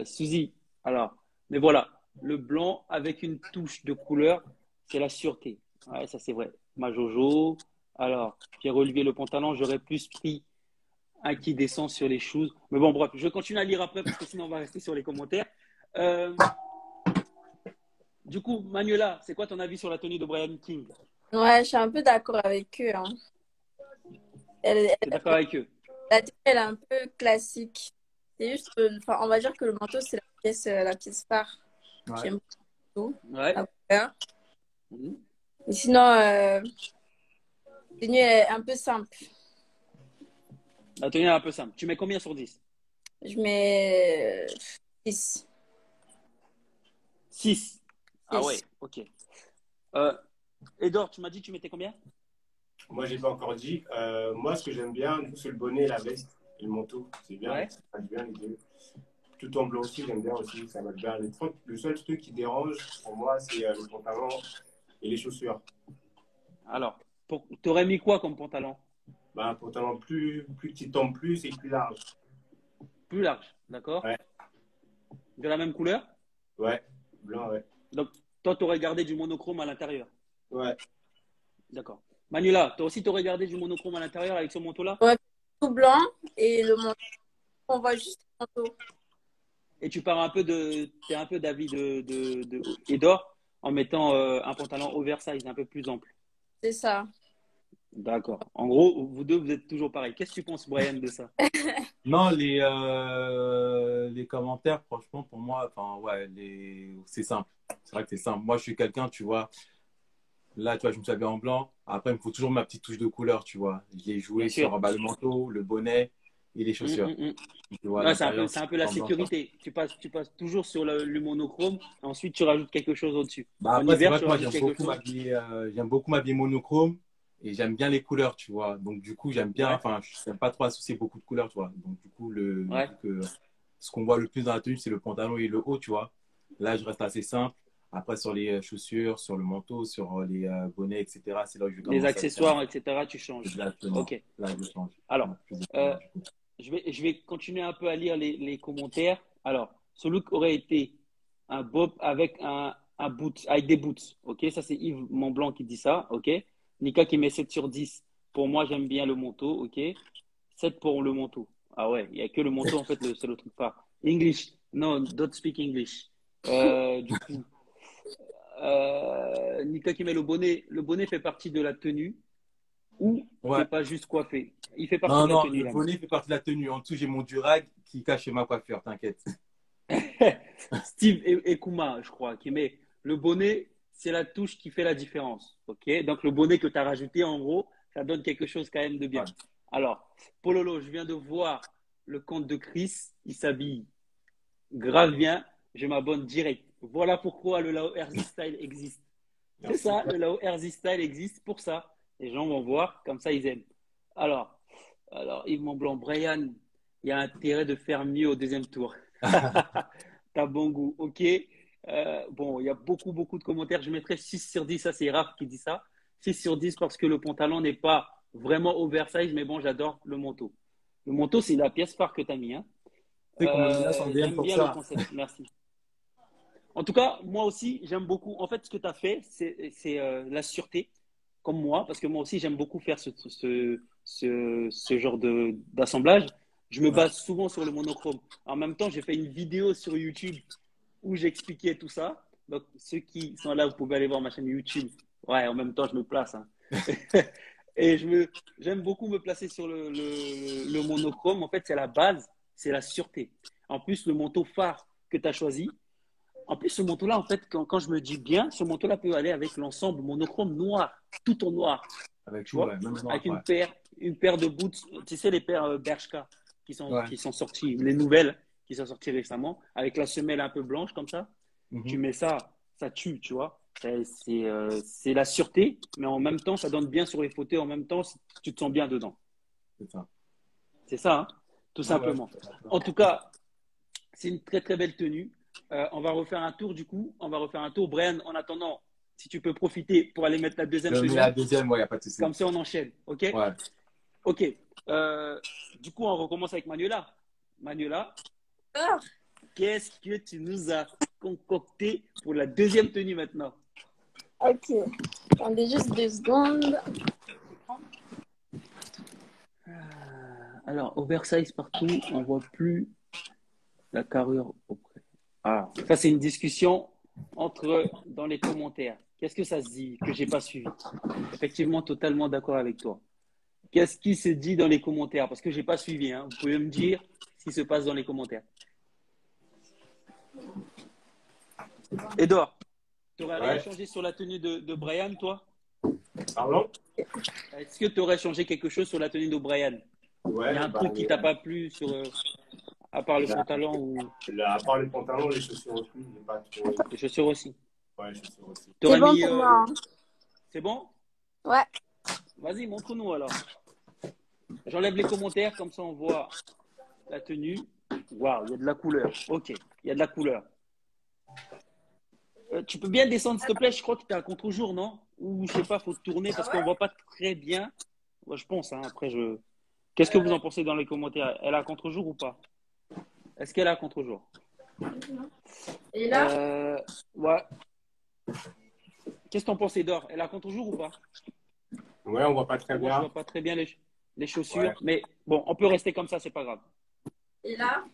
Suzy, alors, mais voilà, le blanc avec une touche de couleur, c'est la sûreté. Ouais, ça c'est vrai. Ma Jojo. Alors, Pierre-Olivier, le pantalon, j'aurais plus pris un qui descend sur les shoes. Mais bon, bref, je continue à lire après parce que sinon on va rester sur les commentaires. Du coup, Manuela, c'est quoi ton avis sur la tenue de Brian King? Ouais, je suis un peu d'accord avec eux. Hein. T'es d'accord avec eux? La tenue, elle est un peu classique. C'est juste, enfin, on va dire que le manteau, c'est la pièce phare. Ouais. J'aime beaucoup. Ouais. La couleur. Mhm. Et sinon, la tenue est un peu simple. La tenue est un peu simple. Tu mets combien sur 10? Je mets 6. 6. Ah ouais, ok. Edor, tu m'as dit que tu mettais combien? Moi, j'ai pas encore dit. Moi, ce que j'aime bien, du coup, c'est le bonnet et la veste et le manteau. C'est bien. Ouais. Ça va bien les deux. Tout en blanc aussi, j'aime bien aussi. Ça va bien. Le seul truc qui dérange pour moi, c'est le pantalon et les chaussures. Alors, t'aurais mis quoi comme pantalon? Bah, un pantalon plus petit en plus et plus large. Plus large, d'accord? Ouais. De la même couleur? Ouais, blanc, ouais. Donc, toi, t'aurais gardé du monochrome à l'intérieur. Ouais. D'accord. Manuela, toi aussi, t'aurais gardé du monochrome à l'intérieur avec ce manteau-là? Ouais, tout blanc et le manteau, on voit juste le manteau. Et tu pars un peu t'es un peu d'avis de Edor en mettant un pantalon oversize un peu plus ample. C'est ça. D'accord. En gros, vous deux, vous êtes toujours pareil. Qu'est-ce que tu penses, Brian, de ça? Non, les commentaires, franchement, pour moi, enfin, ouais, c'est simple. C'est vrai que c'est simple. Moi, je suis quelqu'un, tu vois, là, tu vois, je me suis habillé en blanc. Après, il me faut toujours ma petite touche de couleur, tu vois. J'ai joué Bien sûr. sur le manteau, le bonnet et les chaussures. Tu vois, Ouais, c'est l'intérieur, un peu la en blanc. sécurité. Tu passes toujours sur le monochrome. Ensuite, tu rajoutes quelque chose au-dessus. Bah, En après, c'est hiver, vrai tu que moi, rajoutes quelque chose. j'aime beaucoup m'habiller monochrome et j'aime bien les couleurs, tu vois. Donc, du coup, j'aime bien, Ouais. enfin, je n'aime pas trop associer beaucoup de couleurs, tu vois. Donc, du coup, Ouais. ce qu'on voit le plus dans la tenue, c'est le pantalon et le haut, tu vois. Là, je reste assez simple. Après, sur les chaussures, sur le manteau, sur les bonnets, etc., c'est là où je Les commence à accessoires, etc., tu changes. Exactement. Ok. Là, je change. Alors, Plus de euh, couleurs, du coup. je vais continuer un peu à lire les commentaires. Alors, ce look aurait été un bob avec un boot, avec des boots. Ok, ça c'est Yves Montblanc qui dit ça. Ok, Nika qui met 7 sur 10. Pour moi, j'aime bien le manteau. Ok, 7 pour le manteau. Ah ouais, il n'y a que le manteau en fait, c'est le truc pas. English, no, don't speak English. Du coup, Nika qui met le bonnet. Le bonnet fait partie de la tenue ou Ouais. c'est pas juste coiffé. Il fait partie Non, de la non, tenue. le bonnet fait partie de la tenue. En dessous, j'ai mon durag qui cache ma coiffure, t'inquiète. Steve et Kuma, je crois, qui met le bonnet, c'est la touche qui fait la différence. Ok, donc le bonnet que tu as rajouté, en gros, ça donne quelque chose quand même de bien. Ouais. Alors, Pololo, je viens de voir le compte de Chris, il s'habille grave bien, je m'abonne direct. Voilà pourquoi le Lao RZ Style existe. C'est ça, le Lao RZ Style existe pour ça. Les gens vont voir, comme ça ils aiment. Alors Yves Montblanc, Brian, il y a intérêt de faire mieux au deuxième tour. T'as bon goût, ok. Bon, il y a beaucoup de commentaires. Je mettrais 6 sur 10, ça c'est Raph qui dit ça. 6 sur 10 parce que le pantalon n'est pas vraiment oversize, mais bon, j'adore le manteau. Le manteau, c'est la pièce phare que tu as mis. Hein. Tu sais qu'on me menace en DM J'aime pour bien ça. le concept, merci. En tout cas, moi aussi, j'aime beaucoup. En fait, ce que tu as fait, c'est la sûreté, comme moi, parce que moi aussi, j'aime beaucoup faire ce genre d'assemblage. Je me base souvent sur le monochrome. En même temps, j'ai fait une vidéo sur YouTube où j'expliquais tout ça. Donc, ceux qui sont là, vous pouvez aller voir ma chaîne YouTube. Ouais, en même temps, je me place. Hein. Et j'aime beaucoup me placer sur le monochrome. En fait, c'est la base, c'est la sûreté. En plus, le manteau phare que tu as choisi. En plus, ce manteau-là, en fait, quand je me dis bien, ce manteau-là peut aller avec l'ensemble monochrome noir, tout en noir. Avec Tu tout, vois, ouais, même noir, avec ouais. une paire de boots, tu sais, les paires Bershka Ouais. qui sont sorties, les nouvelles qui sont sorties récemment, avec la semelle un peu blanche comme ça. Tu Mhm. mets ça tue, tu vois. C'est la sûreté, mais en même temps, ça donne bien sur les fauteuils. En même temps, tu te sens bien dedans. C'est ça. C'est ça, hein, tout Ouais, ouais, simplement. En tout cas, c'est une très, très belle tenue. On va refaire un tour, du coup. On va refaire un tour. Brian, en attendant, si tu peux profiter pour aller mettre la deuxième Je mets tenue, la deuxième, ouais, y a pas de souci. comme ça, on enchaîne. OK? Ouais. OK. Du coup, on recommence avec Manuela. Manuela, Ah, qu'est-ce que tu nous as concocté pour la deuxième tenue maintenant? ok. Attendez juste 2 secondes. Alors, oversize partout, on voit plus la carrure auprès. Ah, ça, c'est une discussion dans les commentaires. Qu'est-ce que ça se dit que j'ai pas suivi? Effectivement, totalement d'accord avec toi. Qu'est-ce qui se dit dans les commentaires? Parce que j'ai pas suivi, hein. Vous pouvez me dire ce qui se passe dans les commentaires. Edouard, tu aurais rien Ouais. changé sur la tenue de Brian, toi? Pardon? Est-ce que tu aurais changé quelque chose sur la tenue de Brian? Ouais, Il y a un truc qui t'a pas plu à part le pantalon ou à part les pantalons, les chaussures aussi, j'ai pas trop. les chaussures aussi? Ouais, les chaussures aussi. T'aurais C'est bon mis, pour moi. Hein. c'est bon? Ouais. Vas-y, montre-nous alors. J'enlève les commentaires, comme ça on voit la tenue. Waouh, il y a de la couleur. Ok, il y a de la couleur. Tu peux bien descendre, s'il te plaît. Je crois que tu es à contre-jour, non? Ou je sais pas, faut tourner parce qu'on voit pas très bien. Ouais, je pense, hein, après je. Qu'est-ce que vous en pensez dans les commentaires? Elle est à contre-jour ou pas? Est-ce qu'elle est à contre-jour? Et là, Ouais. Qu'est-ce que t'en penses, Edor? Elle est à contre-jour ou pas? Ouais, on voit pas très Moi, je bien. vois pas très bien les chaussures, Ouais. mais bon, on peut rester comme ça, c'est pas grave. et là.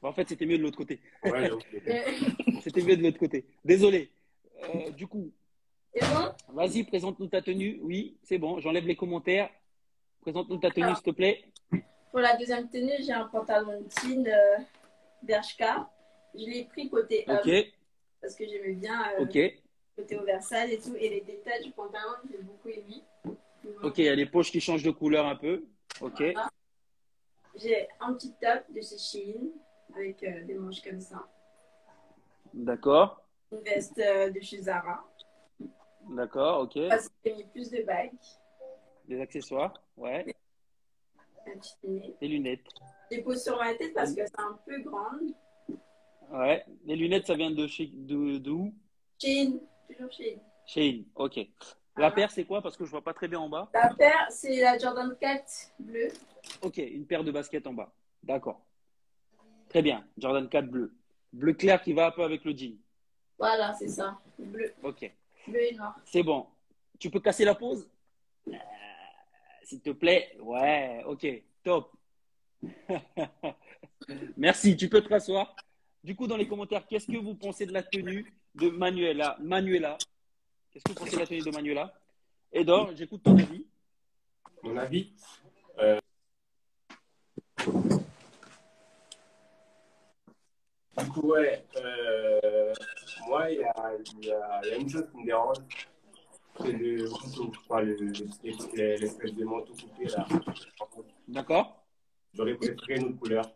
En fait, c'était mieux de l'autre côté. Ouais, donc, C'était mieux de l'autre côté. Désolé. Du coup, C'est bon? vas-y, présente-nous ta tenue. Oui, c'est bon, j'enlève les commentaires. Présente-nous ta tenue, Alors. s'il te plaît. Pour la deuxième tenue, j'ai un pantalon jean Bershka. Je l'ai pris côté homme Ok, parce que j'aimais bien ok. côté oversize et tout. Et les détails du pantalon, j'ai beaucoup aimé. Ok, il y a les poches qui changent de couleur un peu. Ok, Voilà. J'ai un petit top de chez Shein avec des manches comme ça. d'accord. Une veste de chez Zara. D'accord, ok. Parce que j'ai mis plus de bagues. Des accessoires, ouais. Un petit nez. Des lunettes. J'ai posé sur ma tête parce que c'est un peu grande. Ouais. Les lunettes, ça vient de où? Shein, toujours Shein. Shein, ok. La Voilà. paire, c'est quoi? Parce que je vois pas très bien en bas. La paire, c'est la Jordan 4 bleue. Ok, une paire de baskets en bas. D'accord. Très bien. Jordan 4 bleu. Bleu clair qui va un peu avec le jean. Voilà, c'est ça. Bleu. Ok. Bleu et noir. C'est bon. Tu peux casser la pause? S'il te plaît. Ouais, ok. Top. Merci. Tu peux te rasseoir. Du coup, dans les commentaires, qu'est-ce que vous pensez de la tenue de Manuela? Qu'est-ce que vous pensez de la tenue de Manuela? Edor, j'écoute ton avis. mon avis, du coup, ouais, moi, il y a une chose qui me dérange, c'est le couteau, enfin, l'espèce de manteau coupé là. D'accord? J'aurais préféré une autre couleur.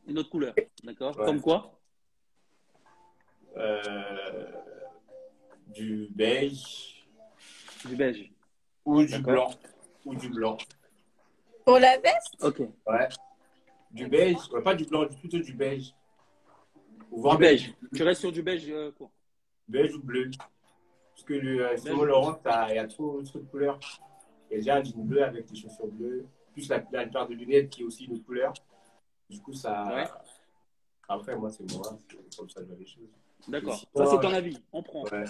Une autre couleur. D'accord? Ouais. Comme quoi? Du beige Du beige. ou du D'accord. blanc. Ou du blanc. Pour la veste, Ok. Ouais. Du beige, ouais, pas du blanc, plutôt du beige. Ou voire Du beige. Tu restes sur du beige quoi? beige ou bleu. Parce que le Simon Laurent, il y a trop de couleurs. Il y a déjà un jean bleu avec des chaussures bleues, plus la paire de lunettes qui est aussi une autre couleur. Du coup, ça. Ouais. Après, moi, c'est moi, c'est comme ça que je vois les choses. D'accord. Et Ça, sinon, c'est ton avis. On prend. Ouais,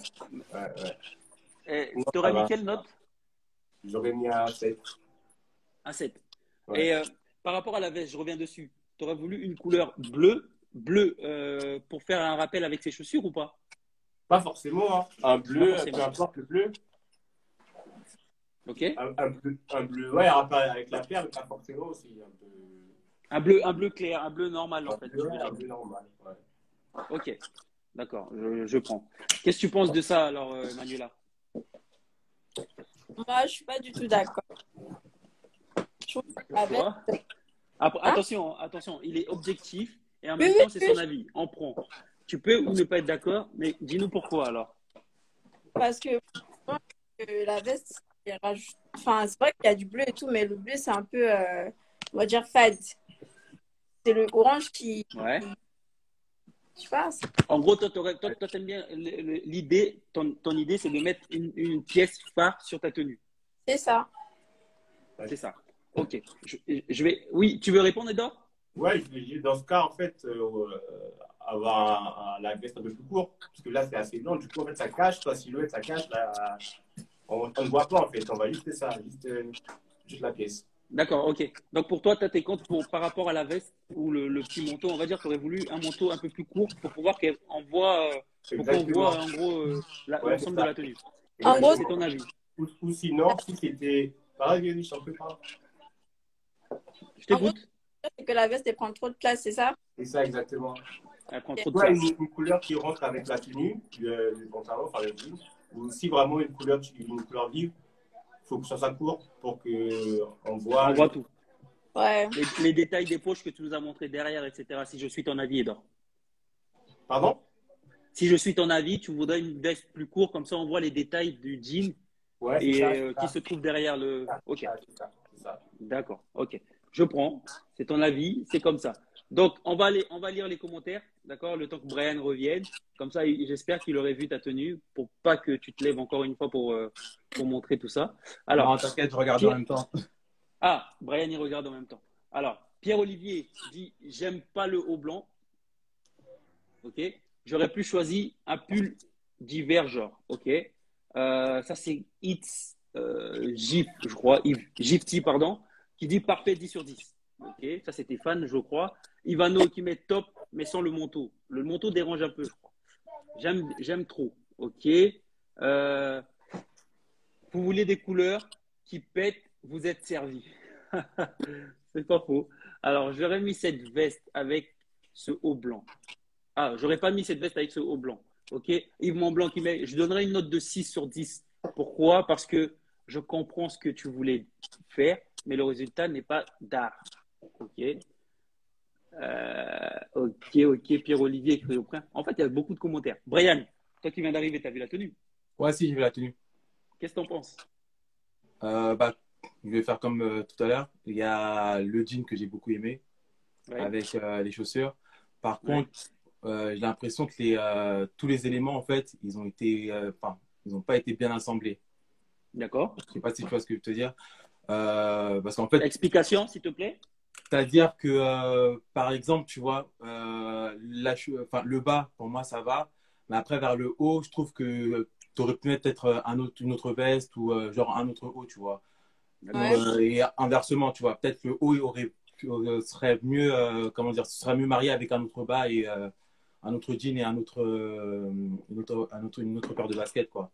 ouais. Tu Ça aurais mis va. quelle note? J'aurais mis un 7. Un 7. Ouais. Et par rapport à la veste, je reviens dessus. Tu aurais voulu une couleur bleu pour faire un rappel avec ses chaussures ou pas? Pas forcément, hein. Un bleu, Pas forcément. peu importe le bleu. Ok? Un bleu, ouais, avec la paire, mais pas forcément aussi. Un bleu clair, un bleu normal en fait. Tu veux Un dire. bleu normal. Ouais. Ok, d'accord, je prends. Qu'est-ce que tu penses de ça alors, Manuela? Moi, je suis pas du tout d'accord. Je trouve que la veste, Pourquoi? hein? Attention, il est objectif et en Oui, même oui, temps, c'est son oui, avis. On prend. Tu peux ou ne pas être d'accord, mais dis-nous pourquoi alors. parce que moi, la veste, enfin, c'est vrai qu'il y a du bleu et tout, mais le bleu, c'est un peu, on va dire, fade. C'est le orange qui, Ouais. je sais pas, En gros, toi, t'aimes bien l'idée, ton idée, c'est de mettre une pièce phare sur ta tenue. c'est ça. C'est ça. Ok. Je vais. Oui, tu veux répondre, Edouard? Ouais, je vais dire, dans ce cas, en fait, avoir la veste un peu plus courte, parce que là, c'est assez long. Du coup, en fait, ça cache, ta silhouette, ça cache. Là, on ne voit pas, en fait. On va juste ça, juste la pièce. D'accord, ok. Donc pour toi, tu as tes comptes par rapport à la veste ou le petit manteau. On va dire que tu aurais voulu un manteau un peu plus court pour pouvoir pour qu'on Exactement. voit en gros Ouais, c'est l'ensemble de ça. la tenue. En gros, C'est ton avis. Ou sinon, si c'était. Pareil, Yannick, je t'en prie pas. Je en gros, t'écoute. c'est que la veste, elle prend trop de place, c'est ça? C'est ça, exactement. Elle prend trop de Soit place. une couleur qui rentre avec la tenue, du pantalon, enfin le jean, ou si vraiment une couleur vive, il faut que ça soit court pour qu'on voit. On voit tout. Ouais. Les détails des poches que tu nous as montré derrière, etc. Si je suis ton avis, Edouard. Pardon? Si je suis ton avis, tu voudrais une veste plus courte, comme ça on voit les détails du jean Ouais, c'est et ça. qui se trouve derrière le. Ok. C'est ça. D'accord, ok. Je prends. C'est ton avis, c'est comme ça. Donc, on va lire les commentaires, d'accord, le temps que Brian revienne. Comme ça, j'espère qu'il aurait vu ta tenue pour pas que tu te lèves encore une fois pour montrer tout ça. Non, Alors, t'inquiète, je regarde en Pierre... même temps. Ah, Brian, il regarde en même temps. Alors, Pierre-Olivier dit, j'aime pas le haut blanc. Ok. J'aurais plus choisi un pull d'hiver, genre. Ok. Ça, c'est It's Gif, je crois. Gifty, pardon. Qui dit parfait 10 sur 10. Ok. Ça, c'était fan, je crois. Ivano qui met top, mais sans le manteau. Le manteau dérange un peu, je crois. J'aime trop. Ok. Euh, vous voulez des couleurs qui pètent, vous êtes servi. C'est pas faux. Alors, j'aurais mis cette veste avec ce haut blanc. Ah, j'aurais pas mis cette veste avec ce haut blanc. Ok. Yves Montblanc qui met, je donnerais une note de 6 sur 10. Pourquoi? Parce que je comprends ce que tu voulais faire, mais le résultat n'est pas d'art. Ok. Ok, Pierre-Olivier écrit au point. En fait, il y a beaucoup de commentaires. Brian, toi qui viens d'arriver, tu as vu la tenue. Ouais, si, j'ai vu la tenue. Qu'est-ce que tu en penses? Bah, je vais faire comme tout à l'heure. Il y a le jean que j'ai beaucoup aimé Ouais. avec les chaussures. Par Ouais. contre, j'ai l'impression que tous les éléments, en fait, ils n'ont pas été bien assemblés. D'accord. Je sais pas si tu vois ce que je veux te dire. Parce qu'en fait, Explication, s'il te plaît. c'est-à-dire que, par exemple, tu vois, le bas, pour moi, ça va. Mais après, vers le haut, je trouve que tu aurais pu mettre peut-être une autre veste ou genre un autre haut, tu vois. Ouais. Et inversement, tu vois, peut-être le haut serait mieux, comment dire, serait mieux marié avec un autre bas et un autre jean et une autre paire de baskets, quoi.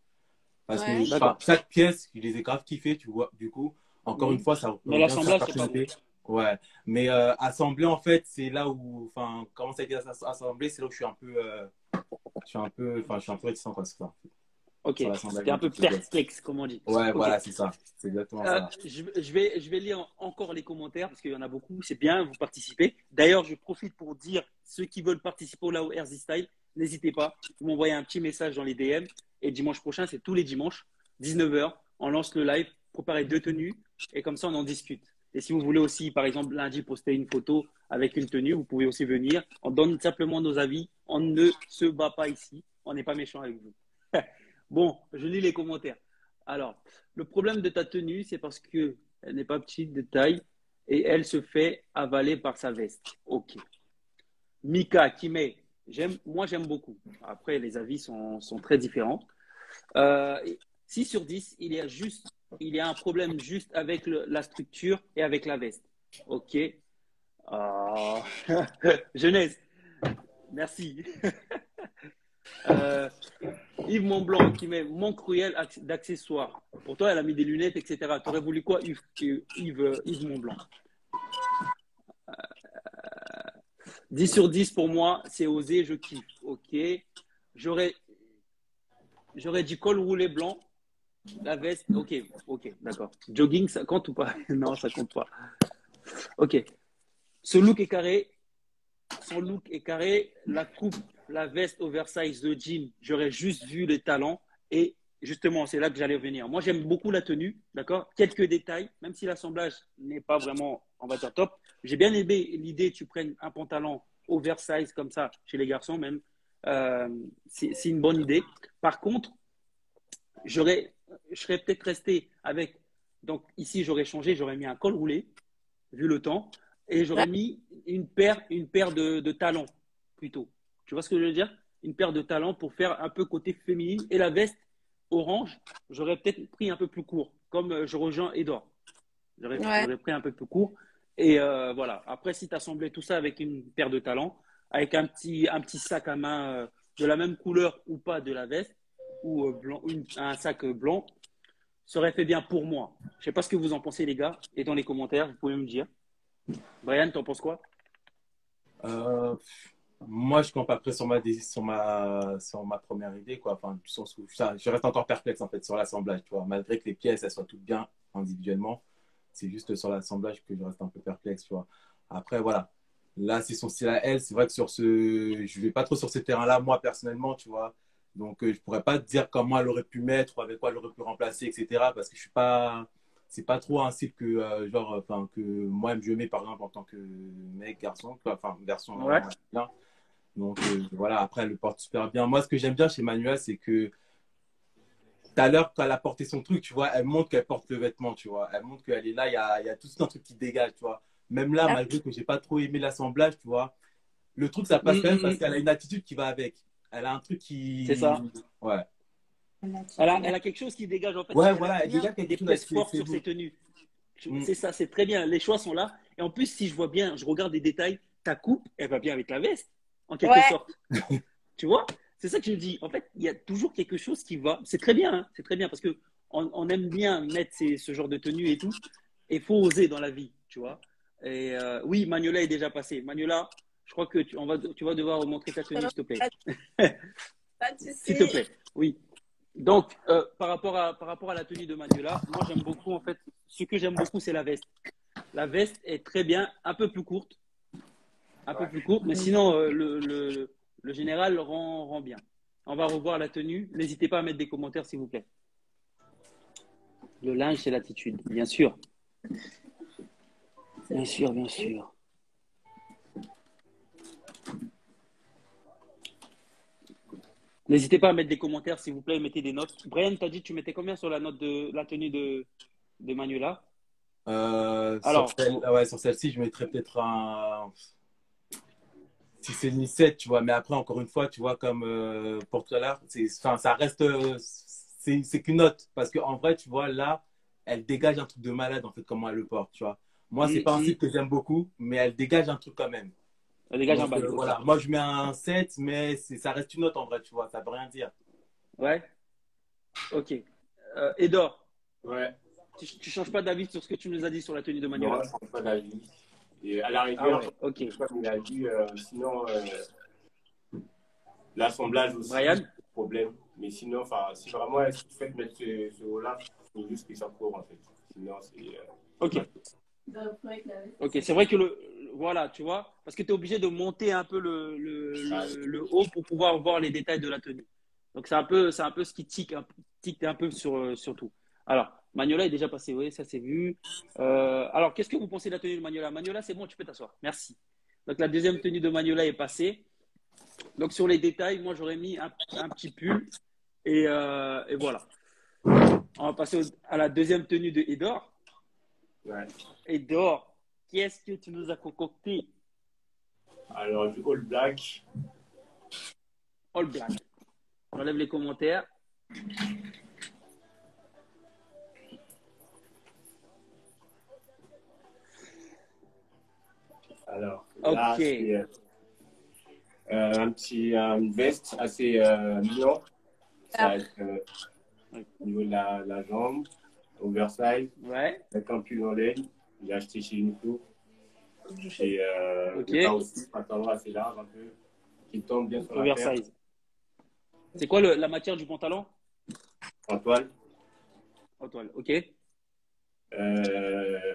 Parce Ouais. que D'accord. chaque pièce, je les ai grave kiffé, tu vois, du coup, encore une fois, ça Mais représente bien sa l'assemblage, c'est pas bon. personnalité. Ouais, mais assembler, en fait, c'est là où, enfin, comment ça a été assemblé, c'est là où je suis un peu réticent, quoi, c'est ça. Ok. Sur l'assemblage C'était un peu de pièces. perplexe, comme on dit. Ouais, Ok. voilà, c'est ça. C'est exactement ça. Je vais lire encore les commentaires parce qu'il y en a beaucoup. C'est bien, vous participez. D'ailleurs, je profite pour dire ceux qui veulent participer au Lao RZ Style, n'hésitez pas. Vous m'envoyez un petit message dans les DM. Et dimanche prochain, c'est tous les dimanches, 19h. On lance le live, préparer 2 tenues et comme ça, on en discute. Et si vous voulez aussi, par exemple, lundi, poster une photo avec une tenue, vous pouvez aussi venir. On donne simplement nos avis. On ne se bat pas ici. On n'est pas méchant avec vous. Bon, je lis les commentaires. Alors, le problème de ta tenue, c'est parce que elle n'est pas petite de taille et elle se fait avaler par sa veste. Ok. Mika qui met, moi j'aime beaucoup. Après, les avis sont très différents. 6 sur 10, il y a un problème juste avec la structure et avec la veste. Ok. Jeunesse, merci. Euh, Yves Montblanc qui met manque cruel d'accessoires. Pour toi, elle a mis des lunettes, etc. Tu aurais voulu quoi, Yves Montblanc? 10 sur 10 pour moi, c'est osé, je kiffe. Ok. J'aurais, j'aurais dit col roulé blanc, la veste. Ok, ok, d'accord. Jogging, ça compte ou pas? Non, ça compte pas. Ok. Ce look est carré. Son look est carré. La coupe, la veste oversize de jean, j'aurais juste vu les talents. Et justement, c'est là que j'allais venir. Moi, j'aime beaucoup la tenue, d'accord? Quelques détails, même si l'assemblage n'est pas vraiment, on va dire, top. J'ai bien aimé l'idée que tu prennes un pantalon oversize comme ça, chez les garçons même. C'est une bonne idée. Par contre, je serais peut-être resté avec. Donc ici, j'aurais changé, j'aurais mis un col roulé, vu le temps, et j'aurais mis une paire de talons plutôt. Tu vois ce que je veux dire? Une paire de talons pour faire un peu côté féminine. Et la veste orange, j'aurais peut-être pris un peu plus court, comme je rejoins Edouard. Ouais. J'aurais pris un peu plus court. Et voilà. Après, si tu assemblais tout ça avec une paire de talons, avec un petit sac à main de la même couleur ou pas de la veste, ou blanc, un sac blanc, ça aurait fait bien pour moi. Je ne sais pas ce que vous en pensez, les gars. Et dans les commentaires, vous pouvez me dire. Brian, t'en penses quoi? Euh, Moi, je campe après sur ma première idée, quoi. Enfin, du sens où je reste encore perplexe, en fait, sur l'assemblage, tu vois. Malgré que les pièces, elles soient toutes bien individuellement, c'est juste sur l'assemblage que je reste un peu perplexe, tu vois. Après, voilà. Là, c'est son style à elle. C'est vrai que je vais pas trop sur ce terrain-là, moi, personnellement, tu vois. Donc, je pourrais pas te dire comment elle aurait pu mettre ou avec quoi elle aurait pu remplacer, etc. Parce que je suis pas, c'est pas trop un style que, genre, enfin, que moi, je mets, par exemple, en tant que mec, garçon, quoi. Enfin, garçon, Ouais. masculin. Donc voilà, après, elle le porte super bien. Moi, ce que j'aime bien chez Manuela, c'est que tout à l'heure, quand elle a porté son truc, tu vois, elle montre qu'elle porte le vêtement, tu vois. Elle montre qu'elle est là, il y a tout un truc qui dégage, tu vois. Même là, Ah, malgré que j'ai pas trop aimé l'assemblage, tu vois, le truc, ça passe quand même parce qu'elle a une attitude qui va avec. Elle a un truc C'est qui. ça. Ouais. Elle a quelque chose qui dégage, en fait. Ouais, Elle voilà, aime elle bien dégage quelque des chose pièces fortes c'est sur beau. ses tenues. Mm. C'est ça, c'est très bien. Les choix sont là. Et en plus, si je vois bien, je regarde des détails, ta coupe, elle va bien avec la veste, en quelque ouais. sorte. Tu vois? C'est ça que je dis. En fait, il y a toujours quelque chose qui va. C'est très bien, hein. C'est très bien parce que on aime bien mettre ce genre de tenue et tout. Et il faut oser dans la vie, tu vois. Et oui, Magnola est déjà passé. Magnola, je crois que tu vas devoir montrer ta tenue, s'il te plaît. Pas de S'il te souci. plaît. Oui. Donc, par rapport à la tenue de Magnola, moi, j'aime beaucoup, en fait, ce que j'aime beaucoup, c'est la veste. La veste est très bien, un peu plus courte, mais sinon, le général rend bien. On va revoir la tenue. N'hésitez pas à mettre des commentaires, s'il vous plaît. Le linge, c'est l'attitude, bien sûr. Bien sûr, bien sûr. N'hésitez pas à mettre des commentaires, s'il vous plaît, mettez des notes. Brian, t'as dit que tu mettais combien sur la note de la tenue de Manuela? Alors, Sur celle-ci, je mettrais peut-être un 6,5, 7, tu vois. Mais après, encore une fois, tu vois, comme pour tout à l'heure, enfin, ça reste. C'est qu'une note. Parce qu'en vrai, tu vois, là, elle dégage un truc de malade, en fait, comment elle le porte, tu vois. Moi, c'est pas un style que j'aime beaucoup, mais elle dégage un truc quand même. elle dégage un Donc, bail, ok. voilà. Moi, je mets un 7, mais ça reste une note, en vrai, tu vois. Ça veut rien dire. Ouais, ok. Edor, Ouais, tu changes pas d'avis sur ce que tu nous as dit sur la tenue de non, Manuela? je ne prends pas d'avis. Et à la Ah rigueur, ouais, ok. comme il a dit, sinon, l'assemblage aussi, c'est Brian? un problème. Mais sinon, si vraiment elle souhaite mettre ce haut-là, il faut juste que ça court, en fait. Sinon, c'est. Ok. Ok, c'est vrai que voilà, tu vois, parce que tu es obligé de monter un peu le haut pour pouvoir voir les détails de la tenue. Donc c'est un peu ce qui tique un peu sur tout. Alors, Magnola est déjà passé, oui, ça c'est vu. Alors, qu'est-ce que vous pensez de la tenue de Magnola? Magnola, c'est bon, tu peux t'asseoir. Merci. Donc la deuxième tenue de Magnola est passée. Donc sur les détails, moi j'aurais mis un petit pull et voilà. On va passer à la deuxième tenue de Edor. Ouais. Edor, qu'est-ce que tu nous as concocté? Alors, du All Black. All black. J'enlève les commentaires. Alors, là, Ok. Une veste assez mignon. Ça Ah, va être au niveau de la jambe, oversize, Ouais, avec un pull en laine. J'ai acheté chez Uniqlo. Et ok. le bas aussi, pantalon assez large un peu, qui tombe bien sur la paire. Oversize. C'est quoi la matière du pantalon? En toile. En toile, ok.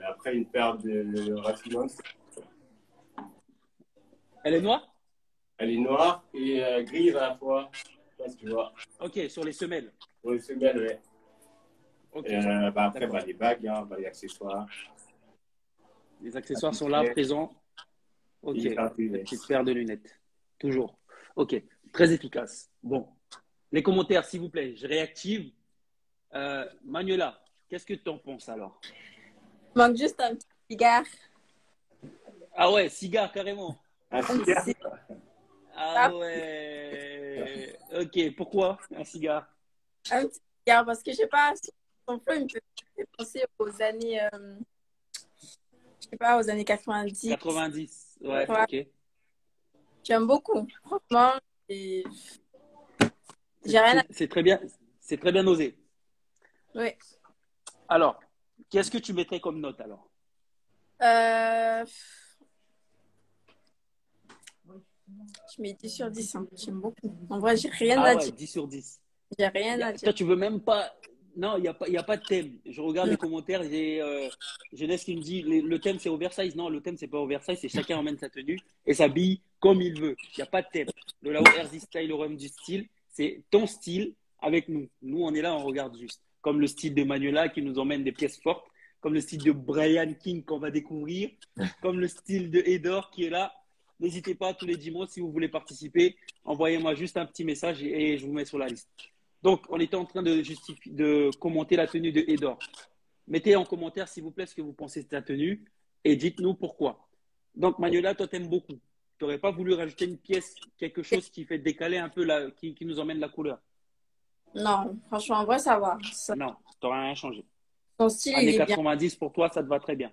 Après, une paire de Raffinons. Elle est noire? Elle est noire et grise à la fois. Je sais pas si tu vois. Ok, sur les semelles. Pour les semelles, ouais. Ok, Après, d'accord. les bagues, hein, les accessoires. Les La accessoires sont petite là, paire présents. et Ok, les paires de la lunettes. petite paire de lunettes. Toujours. Ok, très efficace. Bon, les commentaires, s'il vous plaît, je réactive. Manuela, qu'est-ce que tu en penses alors? il manque juste un petit cigare. Ah ouais, cigare carrément. Un Un petit cigare. cigare. Ah ouais. Ok, pourquoi un cigare? Un petit cigare, parce que je sais pas, son flow, il me fait penser aux années, je sais pas, aux années 90. 90. Ouais, Ouais, ok. j'aime beaucoup. Franchement, et j'ai rien à C'est très bien. C'est très bien osé. oui. Alors, qu'est-ce que tu mettrais comme note alors? Euh, je mets 10 sur 10, hein. J'aime beaucoup. En vrai, j'ai rien Ah à ouais, dire. 10 sur 10. J'ai rien à dire. Toi, tu veux même pas. Non, il y a pas de thème. Je regarde Non. les commentaires, j'ai Jeunesse qui me dit le thème c'est oversize. Non, le thème c'est pas oversize, c'est chacun emmène sa tenue et s'habille comme il veut. Il n'y a pas de thème. Le Lao Ersy Style, le rhum du style, c'est ton style avec nous. Nous, on est là, on regarde juste. Comme le style de Manuela qui nous emmène des pièces fortes, comme le style de Brian King qu'on va découvrir, comme le style de Edor qui est là. N'hésitez pas tous les dimanches si vous voulez participer. Envoyez-moi juste un petit message et je vous mets sur la liste. Donc, on était en train de commenter la tenue de Edor. Mettez en commentaire, s'il vous plaît, ce que vous pensez de ta tenue et dites-nous pourquoi. Donc, Manuela, toi, t'aimes beaucoup. Tu n'aurais pas voulu rajouter une pièce, quelque chose qui fait décaler un peu, qui nous emmène la couleur? Non, franchement, en vrai, ça va. Non, tu n'auras rien changé. Son style, il Années est bien. 90, pour toi, ça te va très bien.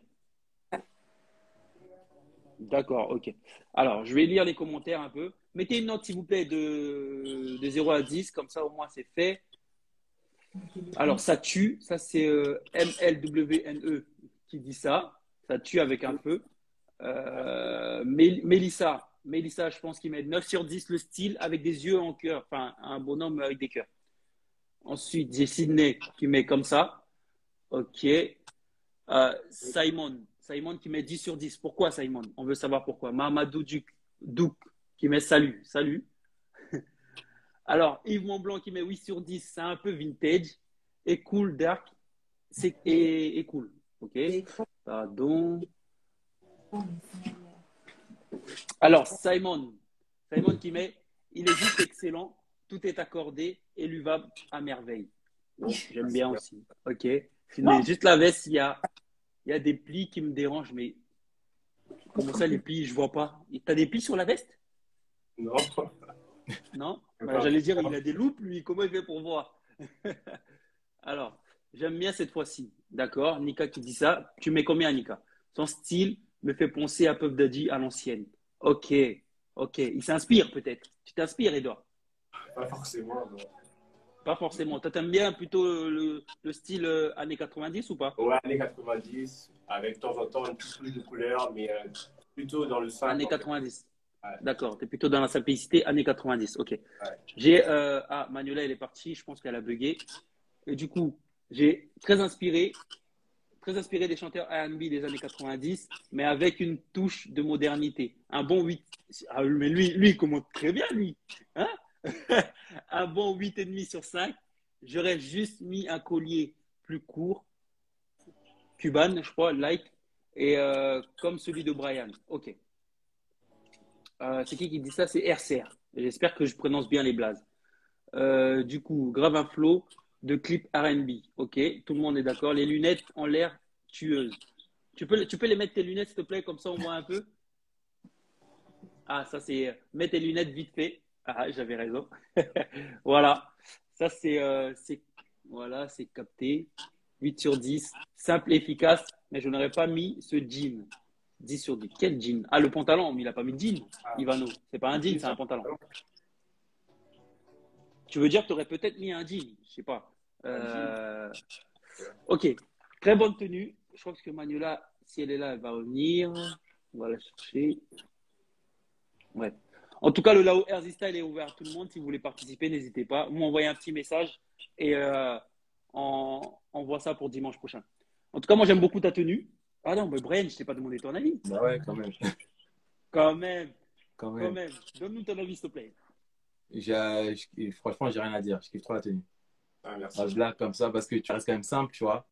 D'accord, ok. Alors, je vais lire les commentaires un peu. Mettez une note, s'il vous plaît, de 0 à 10, comme ça, au moins, c'est fait. Alors, ça tue. Ça, c'est MLWNE qui dit ça. Ça tue avec un feu. Mélissa, je pense qu'il met 9 sur 10 le style avec des yeux en cœur. Enfin, un bonhomme avec des cœurs. Ensuite, j'ai Sydney qui met comme ça. Ok. Simon qui met 10 sur 10. Pourquoi Simon? On veut savoir pourquoi. Mamadou Douk qui met salut. Salut. Alors, Yves Montblanc qui met 8 sur 10. C'est un peu vintage. Et cool, dark. Et cool. Ok. Pardon. Alors, Simon qui met il est juste excellent. Tout est accordé et lui va à merveille. Bon, j'aime bien aussi. Ok. Mais juste la veste, il y a des plis qui me dérangent, mais comment ça, les plis, je vois pas. T'as des plis sur la veste? Non. Non? J'allais dire, il a des loupes, lui. Comment il fait pour voir? Alors, j'aime bien cette fois-ci. D'accord? Nika qui dit ça. Tu mets combien, Nika? Son style me fait penser à Puff Daddy à l'ancienne. Ok. Ok. Il s'inspire peut-être. Tu t'inspires, Edouard? Pas forcément, non. Pas forcément. Toi, t'aimes bien plutôt le style années 90 ou pas? Ouais, années 90, avec de temps en temps une petite touche de couleur, mais plutôt dans le simple. Années En fait. 90. Ouais. D'accord. Tu es plutôt dans la simplicité années 90. Ok. Ouais. Manuela, elle est partie. Je pense qu'elle a bugué. Et du coup, j'ai très inspiré des chanteurs R&B des années 90, mais avec une touche de modernité. Un bon 8. Ah, mais lui, il commente très bien, lui. Hein? Un bon 8,5 sur 5. J'aurais juste mis un collier plus court, Cuban, je crois, light, et comme celui de Brian. Ok. C'est qui dit ça? C'est RCR. J'espère que je prononce bien les blazes. Du coup, grave un flow de clip R&B. Ok, tout le monde est d'accord. Les lunettes en l'air tueuses. Tu peux les mettre tes lunettes, s'il te plaît, comme ça on voit un peu. Ah, ça c'est. Mets tes lunettes vite fait. Ah, j'avais raison. Voilà. Ça voilà, c'est capté. 8 sur 10. Simple, efficace. Mais je n'aurais pas mis ce jean. 10 sur 10. Quel jean? Ah, le pantalon, mais il n'a pas mis de jean, Ivano. C'est pas un jean, c'est un pantalon. Tu veux dire que tu aurais peut-être mis un jean? Je sais pas. Ok, très bonne tenue. Je crois que Manuela, si elle est là, elle va revenir. On va la chercher. Ouais. En tout cas, le Lao Easy Style est ouvert à tout le monde. Si vous voulez participer, n'hésitez pas. Vous m'envoyez un petit message et on voit ça pour dimanche prochain. En tout cas, moi, j'aime beaucoup ta tenue. Ah non, mais Brian, je t'ai pas demandé ton avis. Bah ouais, quand même. Quand même. Quand Quand même. même. Donne-nous ton avis, s'il te plaît. Franchement, j'ai rien à dire. Je kiffe trop la tenue. Ah, merci. La blague comme ça, parce que tu restes quand même simple, tu vois.